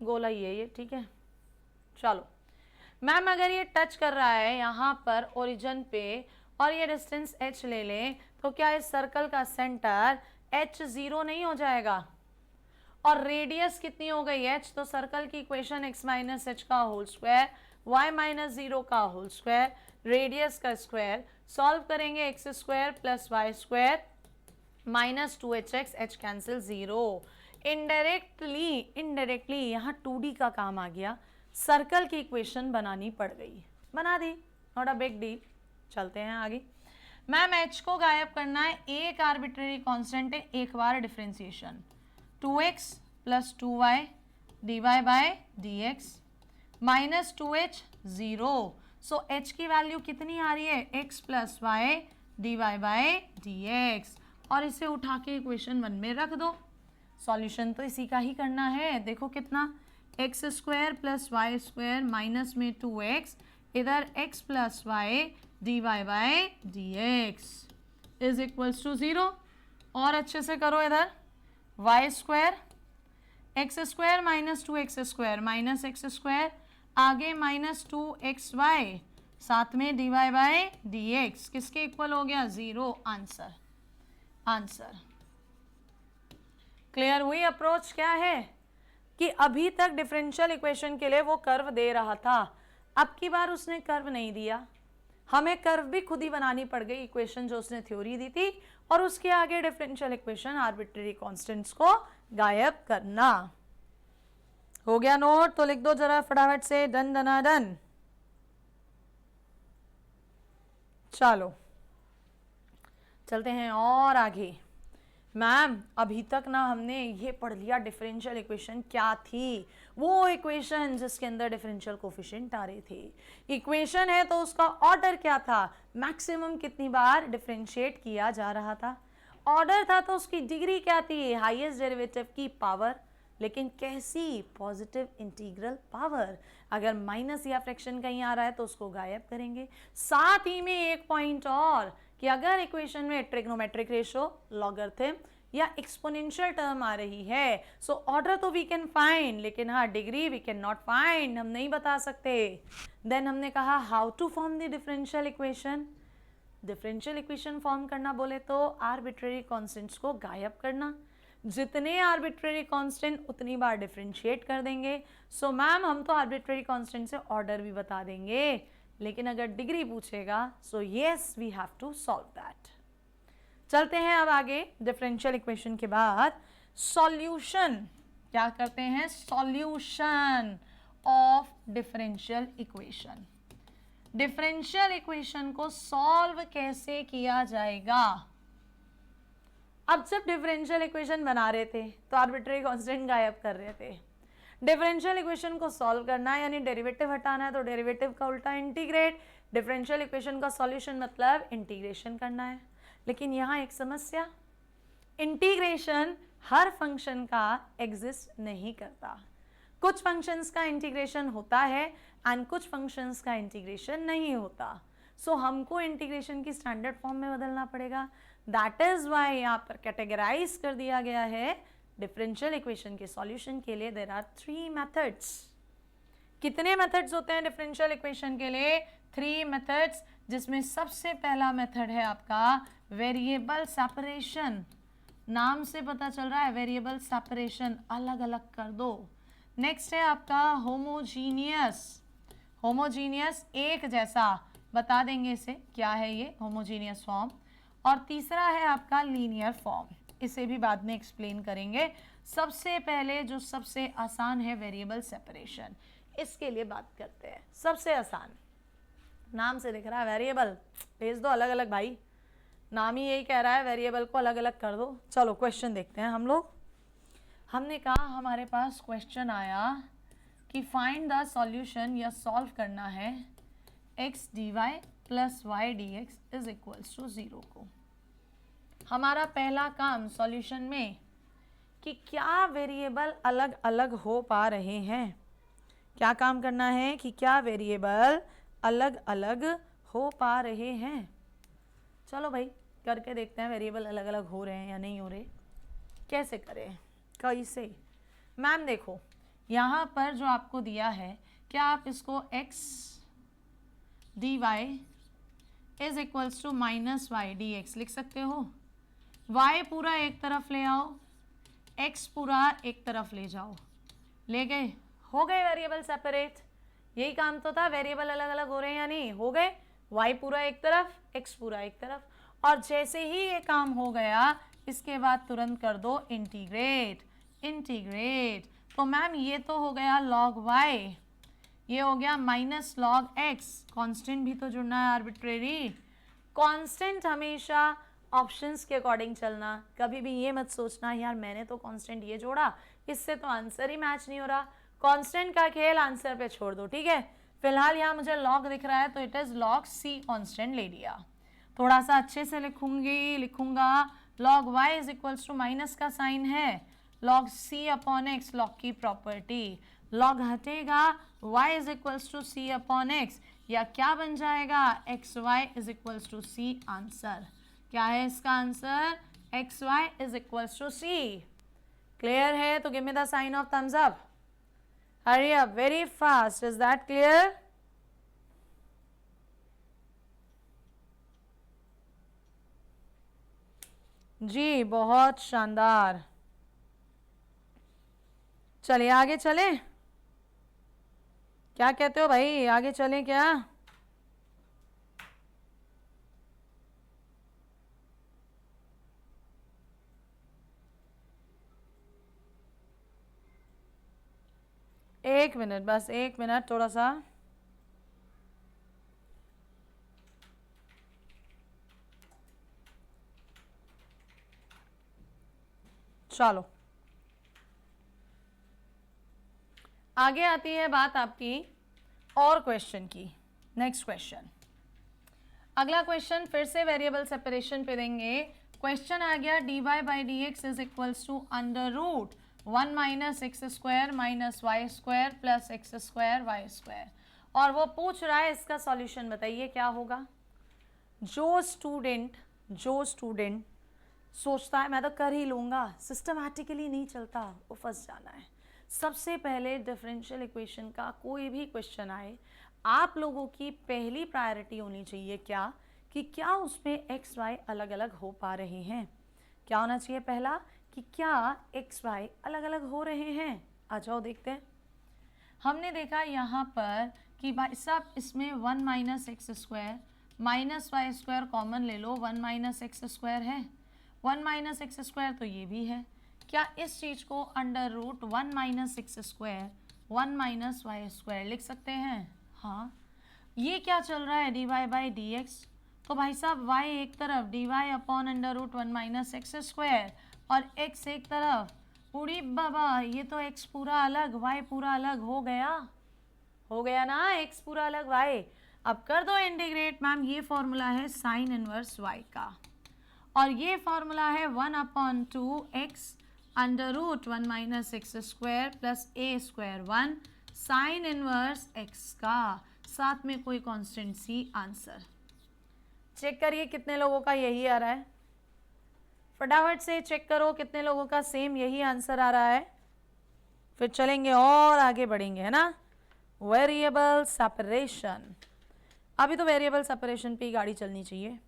गोला ये ठीक है। चलो मैम, अगर ये टच कर रहा है यहाँ पर ओरिजिन पे और ये डिस्टेंस h ले लें, तो क्या इस सर्कल का सेंटर h 0 नहीं हो जाएगा? और रेडियस कितनी हो गई h? तो सर्कल की इक्वेशन x माइनस एच का होल स्क्वायर, y माइनस 0 का होल स्क्वायर, रेडियस का स्क्वायर, सॉल्व करेंगे x square plus y square minus 2hx, h cancel 0। Indirectly यहाँ 2D का काम आ गया, सर्कल की इक्वेशन बनानी पड़ गई, बना दी, नॉट अ बिग डील। चलते हैं आगे। मैम h को गायब करना है, एक आर्बिट्रेरी कांस्टेंट है, एक बार differentiation 2x plus 2y dy by dx minus 2h 0। So h की वैल्यू कितनी आ रही है? x plus Y dy by dx, और इसे उठा के इक्वेशन 1 में रख दो। सॉल्यूशन तो इसी का ही करना है। देखो कितना, x square plus y square minus में 2x, इधर x plus Y dy by dx is equals to 0। और अच्छे से करो, इधर y square x square minus 2x square minus x square, आगे माइनस 2xy, साथ में dy बाय dx किसके इक्वल हो गया? 0। आंसर क्लियर हुई? अप्रोच क्या है कि अभी तक डिफरेंशियल इक्वेशन के लिए वो कर्व दे रहा था, अब की बार उसने कर्व नहीं दिया, हमें कर्व भी खुद ही बनानी पड़ गई, इक्वेशन जो उसने थ्योरी दी थी, और उसके आगे डिफरेंशियल इक्वेशन आर्बिट्रेरी कांस्टेंट्स को गायब करना। हो गया नोट? तो लिख दो जरा फटाफट से, डन डना डन। चलो चलते हैं और आगे। मैम अभी तक ना हमने ये पढ़ लिया डिफरेंशियल इक्वेशन क्या थी, वो इक्वेशन जिसके अंदर डिफरेंशियल कोफिशिएंट आ रहे थे। इक्वेशन है तो उसका ऑर्डर क्या था, मैक्सिमम कितनी बार डिफरेंशिएट किया जा रहा था। ऑर्डर था तो उसकी डिग्री क्या थी, हाईएस्ट डेरिवेटिव की पावर, लेकिन कैसी? Positive integral power. अगर माइनस या फ्रैक्शन कहीं आ रहा है तो उसको गायब करेंगे। साथ ही में एक पॉइंट और कि अगर इक्वेशन में ट्रिग्नोमेट्रिक रेशो, लॉगरिथम या एक्सपोनेंशियल टर्म आ रही है, सो ऑर्डर तो वी कैन फाइंड, लेकिन हाँ degree we can not find, हम नहीं बता सकते। देन हमने कहा how to form the differential equation. Differential equation form करना बोले तो आर्बिट्रेरी कॉन्स्टेंट्स को गायब करना, जितने आर्बिट्रेरी कांस्टेंट उतनी बार डिफरेंशिएट कर देंगे। सो मैम हम तो आर्बिट्रेरी कांस्टेंट से ऑर्डर भी बता देंगे, लेकिन अगर डिग्री पूछेगा so yes we have to solve that. चलते हैं अब आगे। डिफरेंशियल इक्वेशन के बाद सॉल्यूशन क्या करते हैं? Solution of differential equation. Differential equation को सॉल्व कैसे किया जाएगा? अब जब डिफरेंशियल इक्वेशन बना रहे थे तो आर्बिट्रेरी कांस्टेंट गायब कर रहे थे। डिफरेंशियल इक्वेशन को सॉल्व करना है यानी डेरिवेटिव हटाना है, तो डेरिवेटिव का उल्टा इंटीग्रेट। डिफरेंशियल इक्वेशन का सॉल्यूशन मतलब इंटीग्रेशन करना है। लेकिन यहाँ एक समस्या, इंटीग्रेशन हर फंक्शन का एग्जिस्ट नहीं करता। कुछ फंक्शंस का इंटीग्रेशन होता है एंड कुछ फंक्शंस का इंटीग्रेशन नहीं होता। सो हमको इंटीग्रेशन की स्टैंडर्ड फॉर्म में बदलना पड़ेगा। दैट इज वाई यहाँ पर कैटेगराइज कर दिया गया है डिफरेंशियल इक्वेशन के सॉल्यूशन के लिए देयर आर 3 मेथड्स। कितने मेथड्स होते हैं डिफरेंशियल इक्वेशन के लिए? 3 मेथड्स, जिसमें सबसे पहला मेथड है आपका वेरिएबल सेपरेशन। नाम से पता चल रहा है वेरिएबल सेपरेशन, अलग अलग कर दो। नेक्स्ट है आपका होमोजीनियस। होमोजीनियस एक जैसा, बता देंगे इसे क्या है ये होमोजीनियस फॉर्म। और तीसरा है आपका लीनियर फॉर्म, इसे भी बाद में एक्सप्लेन करेंगे। सबसे पहले जो सबसे आसान है वेरिएबल सेपरेशन, इसके लिए बात करते हैं। सबसे आसान, नाम से दिख रहा है वेरिएबल, भेज दो अलग अलग भाई। नाम ही यही कह रहा है वेरिएबल को अलग अलग कर दो। चलो क्वेश्चन देखते हैं हम लोग। हमने कहा हमारे पास क्वेश्चन आया कि फाइंड द सॉल्यूशन या सॉल्व करना है x dy plus y d x is equals to 0 को। हमारा पहला काम सॉल्यूशन में कि क्या वेरिएबल अलग अलग हो पा रहे हैं, क्या काम करना है कि क्या वेरिएबल अलग अलग हो पा रहे हैं। चलो भाई करके देखते हैं वेरिएबल अलग अलग हो रहे हैं या नहीं हो रहे। कैसे करें, कैसे? मैम देखो यहाँ पर जो आपको दिया है, क्या आप इसको x dy is equals to minus Y d x लिख सकते हो। y पूरा एक तरफ ले आओ, x पूरा एक तरफ ले जाओ, ले गए, हो गए वेरिएबल सेपरेट। यही काम तो था, वेरिएबल अलग अलग हो रहे हैं या नहीं, हो गए। y पूरा एक तरफ, x पूरा एक तरफ। और जैसे ही ये काम हो गया इसके बाद तुरंत कर दो इंटीग्रेट। इंटीग्रेट तो मैम ये तो हो गया log y, ये हो गया माइनस log x। कांस्टेंट भी तो जुड़ना है, आर्बिट्रेरी। कांस्टेंट हमेशा ऑप्शंस के अकॉर्डिंग चलना, कभी भी ये मत सोचना यार मैंने तो कांस्टेंट ये जोड़ा इससे तो आंसर ही मैच नहीं हो रहा। कांस्टेंट का खेल आंसर पे छोड़ दो, ठीक है। फिलहाल यहाँ मुझे log दिख रहा है तो it is log c constant ले लिया। थोड़ा सा अच्छे से लिखूंगा log y is equals to minus का साइन है, log c upon x log की प्रॉपर्टी, log हटेगा y is equals to c upon x, या क्या बन जाएगा x y is equals to c. Answer क्या है इसका answer, x y is equals to c. Clear है तो give me the sign of Thums up, hurry up very fast. Is that clear? जी बहुत शानदार। चलिए आगे चलें, क्या कहते हो भाई, आगे चलें क्या? एक मिनट, बस एक मिनट, थोड़ा सा। चलो आगे आती है बात आपकी और क्वेश्चन की। नेक्स्ट क्वेश्चन, अगला क्वेश्चन फिर से वेरिएबल सेपरेशन पे देंगे। क्वेश्चन आ गया dy by d x is equals to under root 1 minus x square minus y square plus x square Y square, और वो पूछ रहा है इसका सॉल्यूशन बताइए क्या होगा। जो स्टूडेंट सोचता है मैं तो कर ही लूँगा, सिस्टमैटिकली नहीं चलता, वो फंस जाना है। सबसे पहले डिफरेंशियल इक्वेशन का कोई भी क्वेश्चन आए, आप लोगों की पहली प्रायोरिटी होनी चाहिए क्या, कि क्या उसमें एक्स वाई अलग अलग हो पा रहे हैं। क्या होना चाहिए पहला, कि क्या एक्स वाई अलग अलग हो रहे हैं। आ जाओ देखते हैं। हमने देखा यहाँ पर कि भाई साहब इसमें 1 minus x square minus y square common ले लो, 1 माइनस एक्स स्क्वायर है, 1 माइनस एक्स स्क्वायर तो ये भी है। क्या इस चीज़ को under root 1 minus x square 1 minus y square लिख सकते हैं? हाँ। ये क्या चल रहा है d y by d x, तो भाई साहब y एक तरफ d y upon under root 1 minus x square और x एक तरफ, उड़ी बाबा ये तो x पूरा अलग y पूरा अलग हो गया ना, x पूरा अलग y। अब कर दो इंटीग्रेट। मैम ये फॉर्मूला है साइन इनवर्स y का, और ये फॉर्मूला है 1 upon 2x under root 1 minus x square plus A square 1 sine inverse x का, साथ में कोई कांस्टेंट c। आंसर चेक करिए कितने लोगों का यही आ रहा है, फटाफट से चेक करो कितने लोगों का सेम यही आंसर आ रहा है, फिर चलेंगे और आगे बढ़ेंगे, है ना। वेरिएबल सेपरेशन, अभी तो वेरिएबल सेपरेशन पे ही गाड़ी चलनी चाहिए,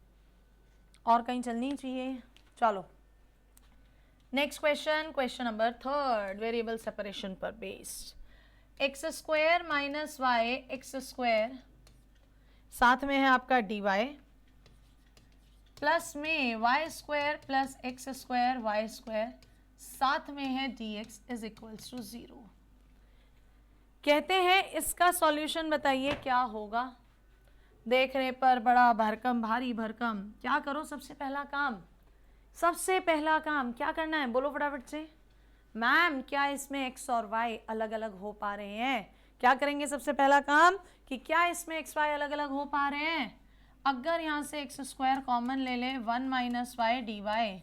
और कहीं चलनी चाहिए। चलो next question, question number 3 variable separation पर based. X square minus Y X square, साथ में है आपका डी वाई, प्लस में Y square plus x square Y square, साथ में है D x is equals to 0। कहते हैं इसका सॉल्यूशन बताइए क्या होगा। देखने पर बड़ा भरकम, भारी भरकम। क्या करो सबसे पहला काम? सबसे पहला काम क्या करना है? बोलो फटाफट से। मैम क्या इसमें एक्स और वाई अलग अलग हो पा रहे हैं? क्या करेंगे सबसे पहला काम कि क्या इसमें एक्स वाई अलग अलग हो पा रहे हैं? अगर यहाँ से एक्स स्क्वायर कॉमन ले ले 1 माइनस वाई डी वाई,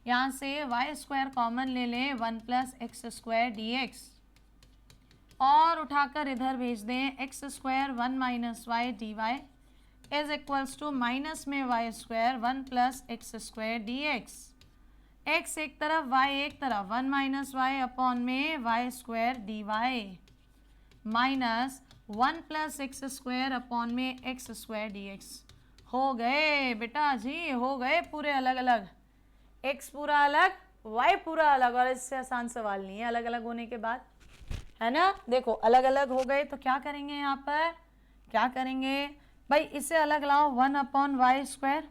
यहाँ से वाई स्क्वायर कॉमन ले ले 1 plus x square D X, और उठाकर इधर भेज दें X square 1 minus Y D Y is equals to minus में Y square 1 plus x square D X. X एक तरफ वाई एक तरफ, 1 माइनस वाई अपॉन में Y square D Y minus 1 plus x square upon में एक्स स्क्वायर डी एक्स। हो गए बेटा जी, हो गए पूरे अलग अलग। एक्स पूरा अलग, वाई पूरा अलग, और इससे आसान सवाल नहीं है अलग अलग होने के बाद, है ना। देखो अलग अलग हो गए तो क्या करेंगे यहाँ पर? क्या करेंगे भाई? इसे अलग लाओ, 1 upon Y square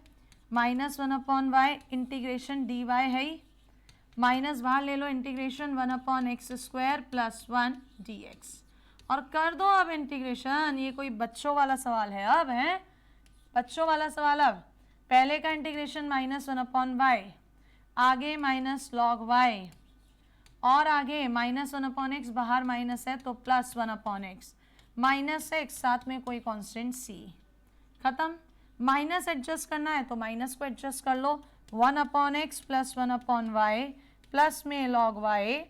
minus 1 upon Y integration D Y है ही, माइनस बाहर ले लो integration 1 upon x square plus 1 D X, और कर दो अब इंटीग्रेशन। ये कोई बच्चों वाला सवाल है अब, है बच्चों वाला सवाल। अब पहले का इंटीग्रेशन माइनस 1 अपॉन वाई, आगे माइनस लॉग वाई, और आगे माइनस 1 अपॉन एक्स, बाहर माइनस है तो plus 1 upon x, minus x साथ में कोई कांस्टेंट सी, खत्म। माइनस एडजस्ट करना है तो माइनस को एडजस्ट कर लो, 1 upon x plus 1 upon y, plus में लॉग वाई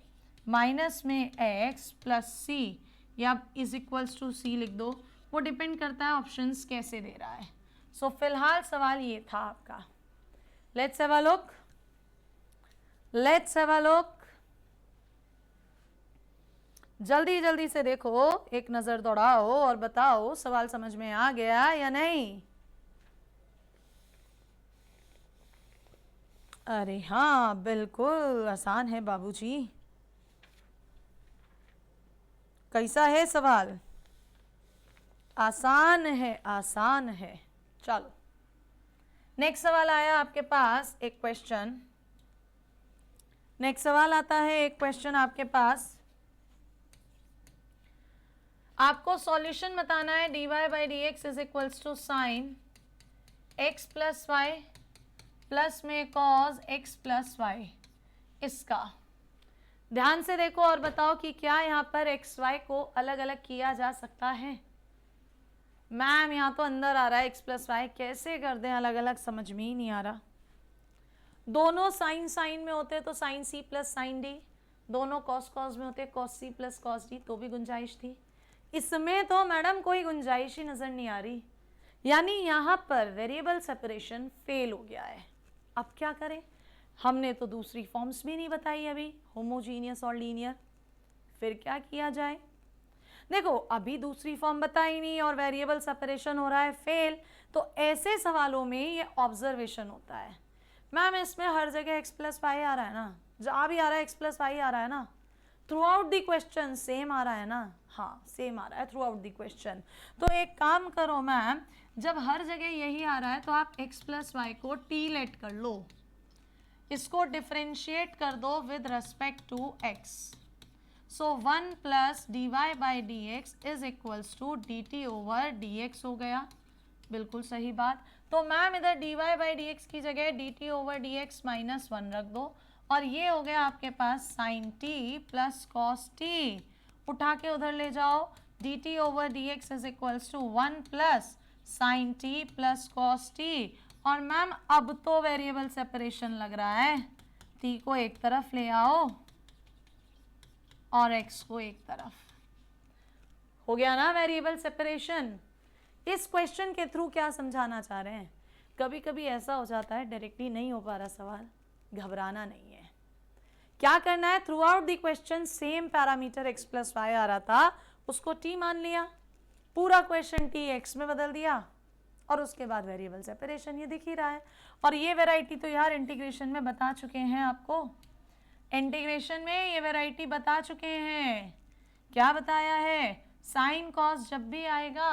माइनस में एक्स प्लस सी, या इज इक्वल्स टू सी लिख दो। वो डिपेंड करता है ऑप्शंस कैसे दे रहा है। सो फिलहाल सवाल ये था आपका। Let's have a look, let's have a look. जल्दी जल्दी से देखो, एक नजर दौड़ाओ और बताओ सवाल समझ में आ गया या नहीं। अरे हाँ बिल्कुल आसान है बाबूजी। कैसा है सवाल? आसान है, आसान है। चलो नेक्स्ट सवाल आया आपके पास एक क्वेश्चन। नेक्स्ट सवाल आता है एक क्वेश्चन आपके पास। आपको सॉल्यूशन बताना है dy by d x is equals to sine x plus y plus में कॉज एक्स प्लस वाई। इसका ध्यान से देखो और बताओ कि क्या यहाँ पर एक्स वाई को अलग अलग किया जा सकता है। मैम यहाँ तो अंदर आ रहा है एक्स प्लस वाई, कैसे कर दें अलग अलग, समझ में ही नहीं आ रहा। दोनों साइन साइन में होते तो sine c plus sine d, दोनों कॉस कॉस में होते cos c plus cos d, तो भी गुंजाइश थी। इसमें तो मैडम कोई गुंजाइश ही नजर नहीं आ रही, यानी यहाँ पर वेरिएबल सेपरेशन फेल हो गया है। अब क्या करें? हमने तो दूसरी फॉर्म्स भी नहीं बताई अभी, होमोजीनियस और लीनियर, फिर क्या किया जाए? देखो अभी दूसरी फॉर्म बताई नहीं और वेरिएबल सेपरेशन हो रहा है फेल, तो ऐसे सवालों में ये ऑब्जर्वेशन होता है। मैम इसमें हर जगह एक्स प्लस वाई आ रहा है ना, जहाँ भी आ रहा है एक्स प्लस वाई आ रहा है ना, throughout the question same आ रहा है ना। हाँ सेम आ रहा है थ्रू आउट द क्वेश्चन। तो एक काम करो मैम, जब हर जगह यही आ रहा है तो आप एक्स प्लस वाई को टी लेट कर लो, इसको डिफरेंशिएट कर दो with respect to x. So 1 plus d y by d x is equals to D t over d x हो गया। बिल्कुल सही बात। तो मैम इधर d y by d x की जगह d t over d x minus 1 रख दो, और ये हो गया आपके पास sine t plus cos T. उठा के उधर ले जाओ, d t over d x is equals to 1 plus sine t plus cos t. और मैम अब तो वेरिएबल सेपरेशन लग रहा है, टी को एक तरफ ले आओ और एक्स को एक तरफ, हो गया ना वेरिएबल सेपरेशन। इस क्वेश्चन के थ्रू क्या समझाना चाह रहे हैं? कभी कभी ऐसा हो जाता है डायरेक्टली नहीं हो पा रहा सवाल, घबराना नहीं है। क्या करना है? Throughout the question same parameter X plus Y आ रहा था, उसको टी मान लिया, पूरा क्वेश्चन टी एक्स में बदल दिया, और उसके बाद वेरिएबल सेपरेशन ये दिख ही रहा है। और ये वेराइटी तो यार इंटीग्रेशन में बता चुके हैं आपको, इंटीग्रेशन में ये वेराइटी बता चुके हैं। क्या बताया है? साइन कॉस जब भी आएगा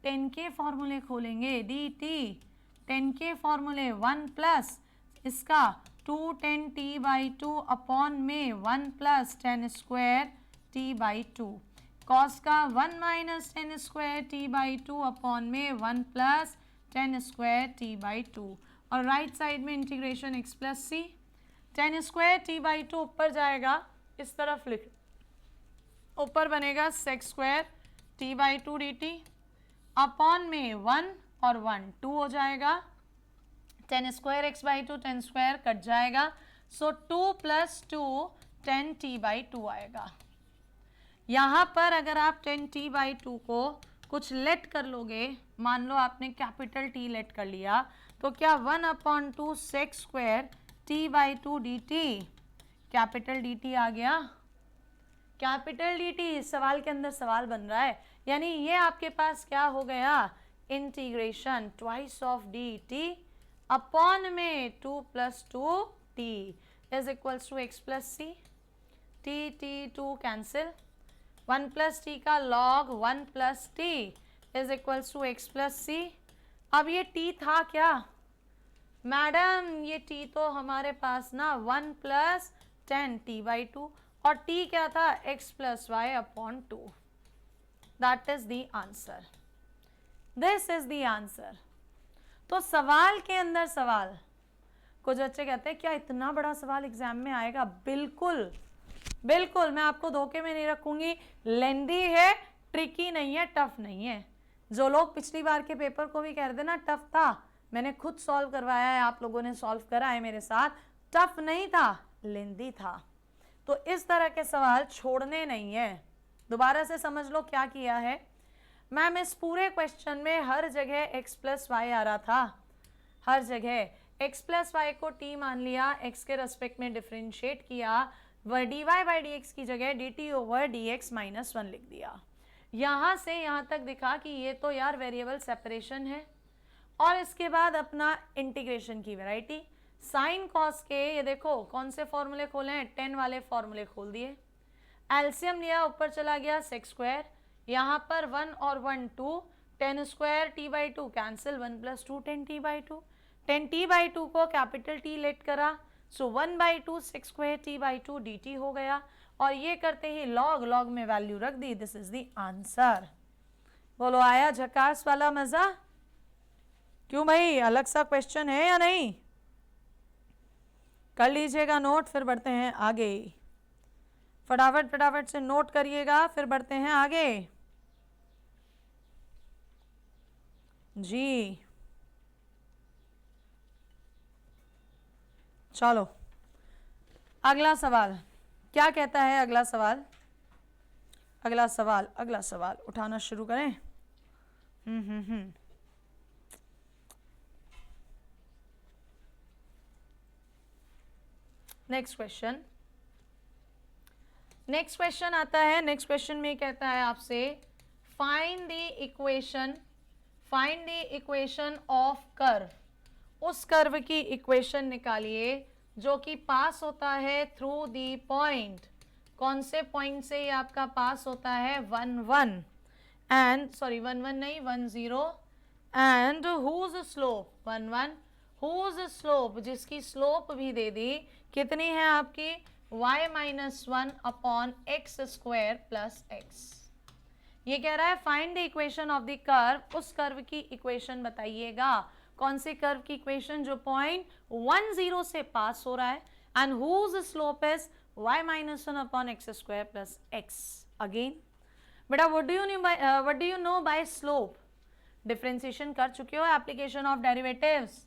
10 के फॉर्मूले खोलेंगे, डी टी 10 के फॉर्मूले 1 प्लस इसका 2 10 टी बाई 2 अपॉन में 1 plus 10 square T by 2। Cos का 1 minus tan square T by two upon में 1 plus tan square T by two, और राइट साइड में integration x plus c, tan square T by two ऊपर जाएगा, इस तरफ लिख, ऊपर बनेगा sec square T by two D T upon में 1 और 1 2 हो जाएगा, tan square x by two tan square cut जाएगा, सो 2 प्लस 2 10 टी बाई टू आएगा। यहाँ पर अगर आप 10 टी बाई टू को कुछ लेट कर लोगे, मान लो आपने कैपिटल टी लेट कर लिया, तो क्या 1 upon two sec square T by two D T, capital D T आ गया, कैपिटल डी टी। सवाल के अंदर सवाल बन रहा है, यानी ये आपके पास क्या हो गया, integration twice of D T upon में 2 plus two T is equals to X plus C, T T two cancel, 1 plus T का log 1 plus T is equals to X plus C. अब ये टी था क्या मैडम, ये टी तो हमारे पास ना 1 प्लस 10 टी बाई टू, और टी क्या था, x plus y upon two. That is the answer, this is the answer. तो सवाल के अंदर सवाल, कुछ बच्चे कहते हैं क्या इतना बड़ा सवाल एग्जाम में आएगा, बिल्कुल बिल्कुल, मैं आपको धोखे में नहीं रखूंगी, लेंदी है, ट्रिकी नहीं है, टफ नहीं है। जो लोग पिछली बार के पेपर को भी कह रहे थे ना टफ था, मैंने खुद सॉल्व करवाया है, आप लोगों ने सॉल्व करा है मेरे साथ, टफ नहीं था, लेंदी था। तो इस तरह के सवाल छोड़ने नहीं है। दोबारा से समझ लो क्या किया है, मैम इस पूरे क्वेश्चन में हर जगह x प्लस वाई आ रहा था, हर जगह x प्लस वाई को t मान लिया, x के रेस्पेक्ट में डिफरेंशिएट किया, वह d y by d x की जगह d t over d x minus one लिख दिया। यहाँ से यहाँ तक दिखा कि ये तो यार वेरिएबल सेपरेशन है, और इसके बाद अपना इंटीग्रेशन की वैरायटी, साइन कॉस के, ये देखो कौन से फॉर्मूले खोले हैं, 10 वाले फॉर्मूले खोल दिए, एलसीएम लिया, ऊपर चला गया सेक्स स्क्वायर, यहाँ पर 1 और 1 2, 10 square T by to cancel, 1 plus two 10 t by to, 10 t by to को कैपिटल टी लेट करा, सो 1 by two sec square T by two D T हो गया, और ये करते ही लॉग लॉग में वैल्यू रख दी, दिस इज द आंसर। बोलो आया झकास वाला मजा? क्यों भाई, अलग सा क्वेश्चन है या नहीं? कर लीजिएगा नोट, फिर बढ़ते हैं आगे, फटाफट फटाफट से नोट करिएगा, फिर बढ़ते हैं आगे जी। चलो अगला सवाल क्या कहता है, अगला सवाल, अगला सवाल, अगला सवाल उठाना शुरू करें। नेक्स्ट क्वेश्चन, नेक्स्ट क्वेश्चन आता है, नेक्स्ट क्वेश्चन में कहता है आपसे find the equation, find the equation of curve, उस कर्व की इक्वेशन निकालिए जो कि पास होता है थ्रू दी पॉइंट, कौन से पॉइंट से ये आपका पास होता है, 1 1 एंड सॉरी 1 1 नहीं 1 0, and whose slope 1 1, whose slope, जिसकी स्लोप भी दे दी, कितनी है आपकी, y minus 1 upon x square plus x. ये कह रहा है find the equation of the curve, उस कर्व की इक्वेशन बताइएगा, कौन से कर्व की इक्वेशन जो पॉइंट 1 0 से पास हो रहा है, and whose slope is y minus 1 upon x square plus x. Again बेटा what do you know by slope, differentiation कर चुके हो, एप्लीकेशन ऑफ डेरिवेटिव्स,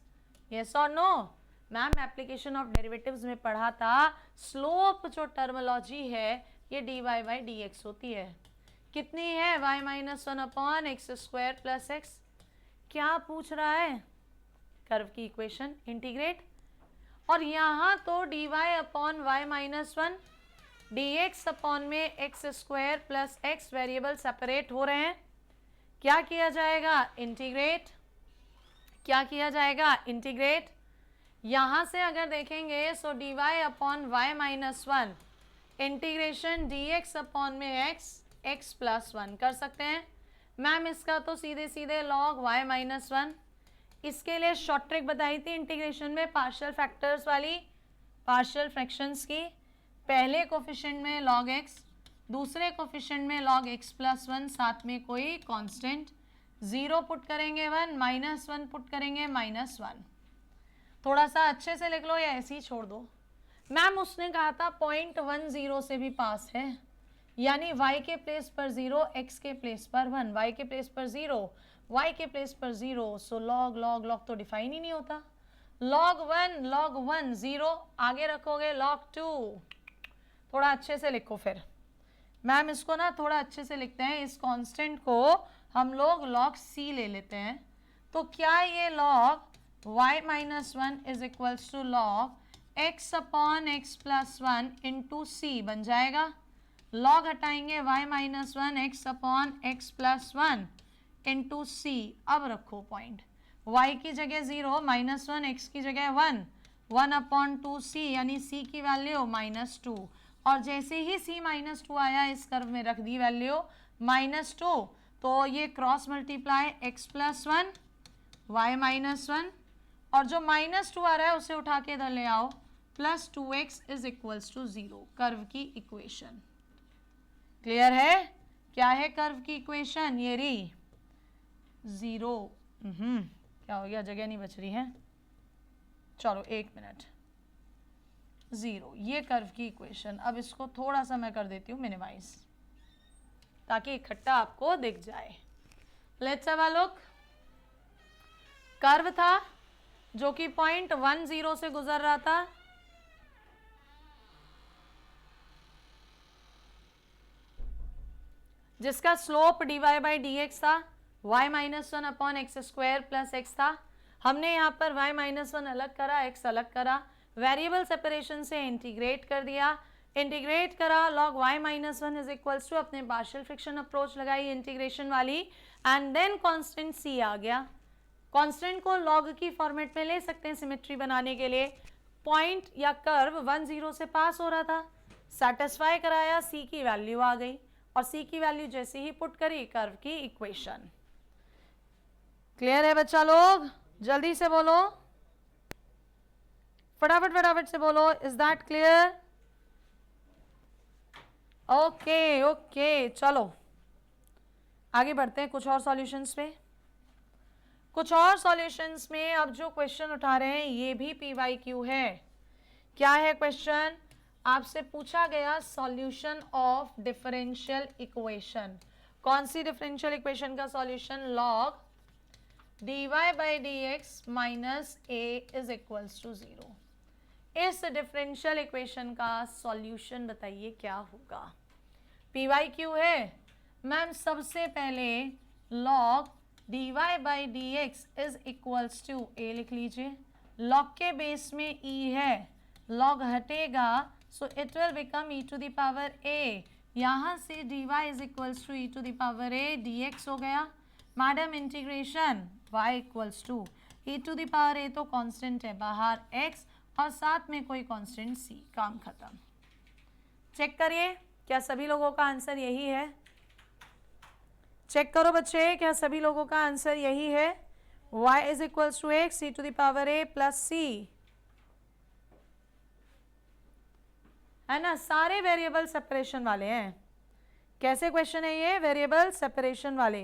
यस और no? Ma'am application of derivatives में पढ़ा था, स्लोप जो टर्मोलॉजी है ये d y by d x होती है, कितनी है, y minus 1 upon x square plus x. क्या पूछ रहा है, कर्व की इक्वेशन इंटीग्रेट, और यहाँ तो d y upon y minus 1 D x upon में x square plus x variable separate हो रहे हैं, क्या किया जाएगा, इंटीग्रेट, क्या किया जाएगा, इंटीग्रेट। यहाँ से अगर देखेंगे so d y upon y minus 1 integration d x upon में एक्स, एक्स प्लस 1 कर सकते हैं। मैम इसका तो सीधे सीधे लॉग y माइनस 1, इसके लिए शॉर्ट ट्रिक बताई थी इंटीग्रेशन में, पार्शियल फैक्टर्स वाली, पार्शियल फ्रैक्शंस की, पहले कोफिशिएंट में log x दूसरे कोफिशिएंट में log x प्लस 1, साथ में कोई कांस्टेंट, 0 पुट करेंगे 1, -1 पुट करेंगे -1। थोड़ा सा अच्छे से लिख लो या ऐसे ही छोड़ दो। मैम उसने कहा था 0.10 से भी पास है, यानी y के प्लेस पर 0, x के प्लेस पर 1, y के प्लेस पर 0, y के प्लेस पर 0, सो log तो डिफाइन ही नहीं होता। log 1 0, आगे रखोगे log 2। थोड़ा अच्छे से लिखो फिर। मैम इसको ना थोड़ा अच्छे से लिखते हैं, इस कांस्टेंट को हम लोग log c ले लेते हैं। तो क्या ये log y minus 1 is equals to log x upon x plus 1 into c बन जाएगा। log हटाएंगे y minus 1 x upon x plus 1 into c। अब रखो पॉइंट, y की जगह 0, -1, x की जगह 1, 1 अपॉन 2c, यानी c की वैल्यू -2। और जैसे ही c -2 आया, इस कर्व में रख दी वैल्यू -2, तो ये cross multiply x plus 1 y minus 1, और जो -2 आ रहा है उसे उठा के इधर ले आओ, plus 2x is equals to 0। Curve की इक्वेशन क्लियर है? क्या है कर्व की इक्वेशन? ये रही 0। क्या हो गया, जगह नहीं बच रही है, चलो 1 मिनट। 0 ये कर्व की इक्वेशन। अब इसको थोड़ा सा मैं कर देती हूँ मिनिमाइज, ताकि इकट्ठा आपको दिख जाए। Let's have a look. Curve था जो कि 0.10 से गुजर रहा था, जिसका स्लोप dy बाई dx था, y minus 1 upon x square plus x था। हमने यहाँ पर y माइनस 1 अलग करा, x अलग करा, वेरिएबल सेपरेशन से इंटीग्रेट कर दिया, इंटीग्रेट करा, log y minus 1 is equals to, अपने पार्शियल फ्रिक्शन अप्रोच लगाई इंटीग्रेशन वाली, एंड देन कांस्टेंट c आ गया। कांस्टेंट को log की फॉर्मेट में ले सकते हैं सिमेट्री बनाने के लिए। पॉइंट या कर्व 10 से पास हो रहा था, सेटिस्फाई कराया, c की वैल्यू आ गई, और c की वैल्यू जैसे ही पुट करी, कर्व की इक्वेशन। क्लियर है बच्चा लोग? जल्दी से बोलो, फटाफट से बोलो, इज दैट क्लियर? ओके, चलो आगे बढ़ते हैं कुछ और सॉल्यूशंस पे। कुछ और सॉल्यूशंस में अब जो क्वेश्चन उठा रहे हैं ये भी PYQ है। क्या है क्वेश्चन? आपसे पूछा गया सॉल्यूशन ऑफ डिफरेंशियल इक्वेशन। कौन सी डिफरेंशियल इक्वेशन का solution? log dy by dx minus a is equals to 0। इस डिफरेंशियल इक्वेशन का सॉल्यूशन बताइए क्या होगा? PYQ है मैम। सबसे पहले log dy by dx is equals to a लिख लीजिए। log के बेस में e है, log हटेगा, so it will become e to the power a। यहाँ से dy is equals to e to the power a dx हो गया। Madam integration y equals to e to the power a, तो कांस्टेंट है बाहर x, और साथ में कोई कांस्टेंट c। काम खत्म। चेक करिए, क्या सभी लोगों का आंसर यही है? चेक करो बच्चे, क्या सभी लोगों का आंसर यही है? y is equals to x, e to the power a plus c, है ना? सारे वेरिएबल सेपरेशन वाले हैं। कैसे क्वेश्चन है ये? वेरिएबल सेपरेशन वाले।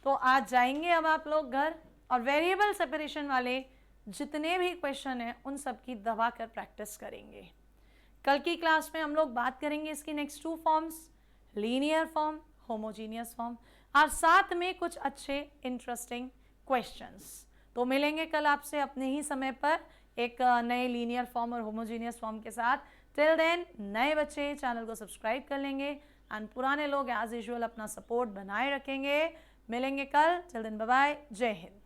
तो आज जाएंगे अब आप लोग घर, और वेरिएबल सेपरेशन वाले जितने भी क्वेश्चन हैं उन सब की दबा कर प्रैक्टिस करेंगे। कल की क्लास में हम लोग बात करेंगे इसकी next 2 forms, linear form, homogeneous form, और साथ में कुछ अच्छे इंटरेस्टिंग क्वेश्चंस। तो मिलेंगे कल आपसे अपने ही समय पर एक नए लीनियर फॉर्म और होमोजीनियस फॉर्म के साथ। टिल देन नए बच्चे चैनल को सब्सक्राइब कर लेंगे, एंड पुराने लोग एज यूजुअल अपना सपोर्ट बनाए रखेंगे। मिलेंगे कल। टिल देन बाय बाय, जय हिंद।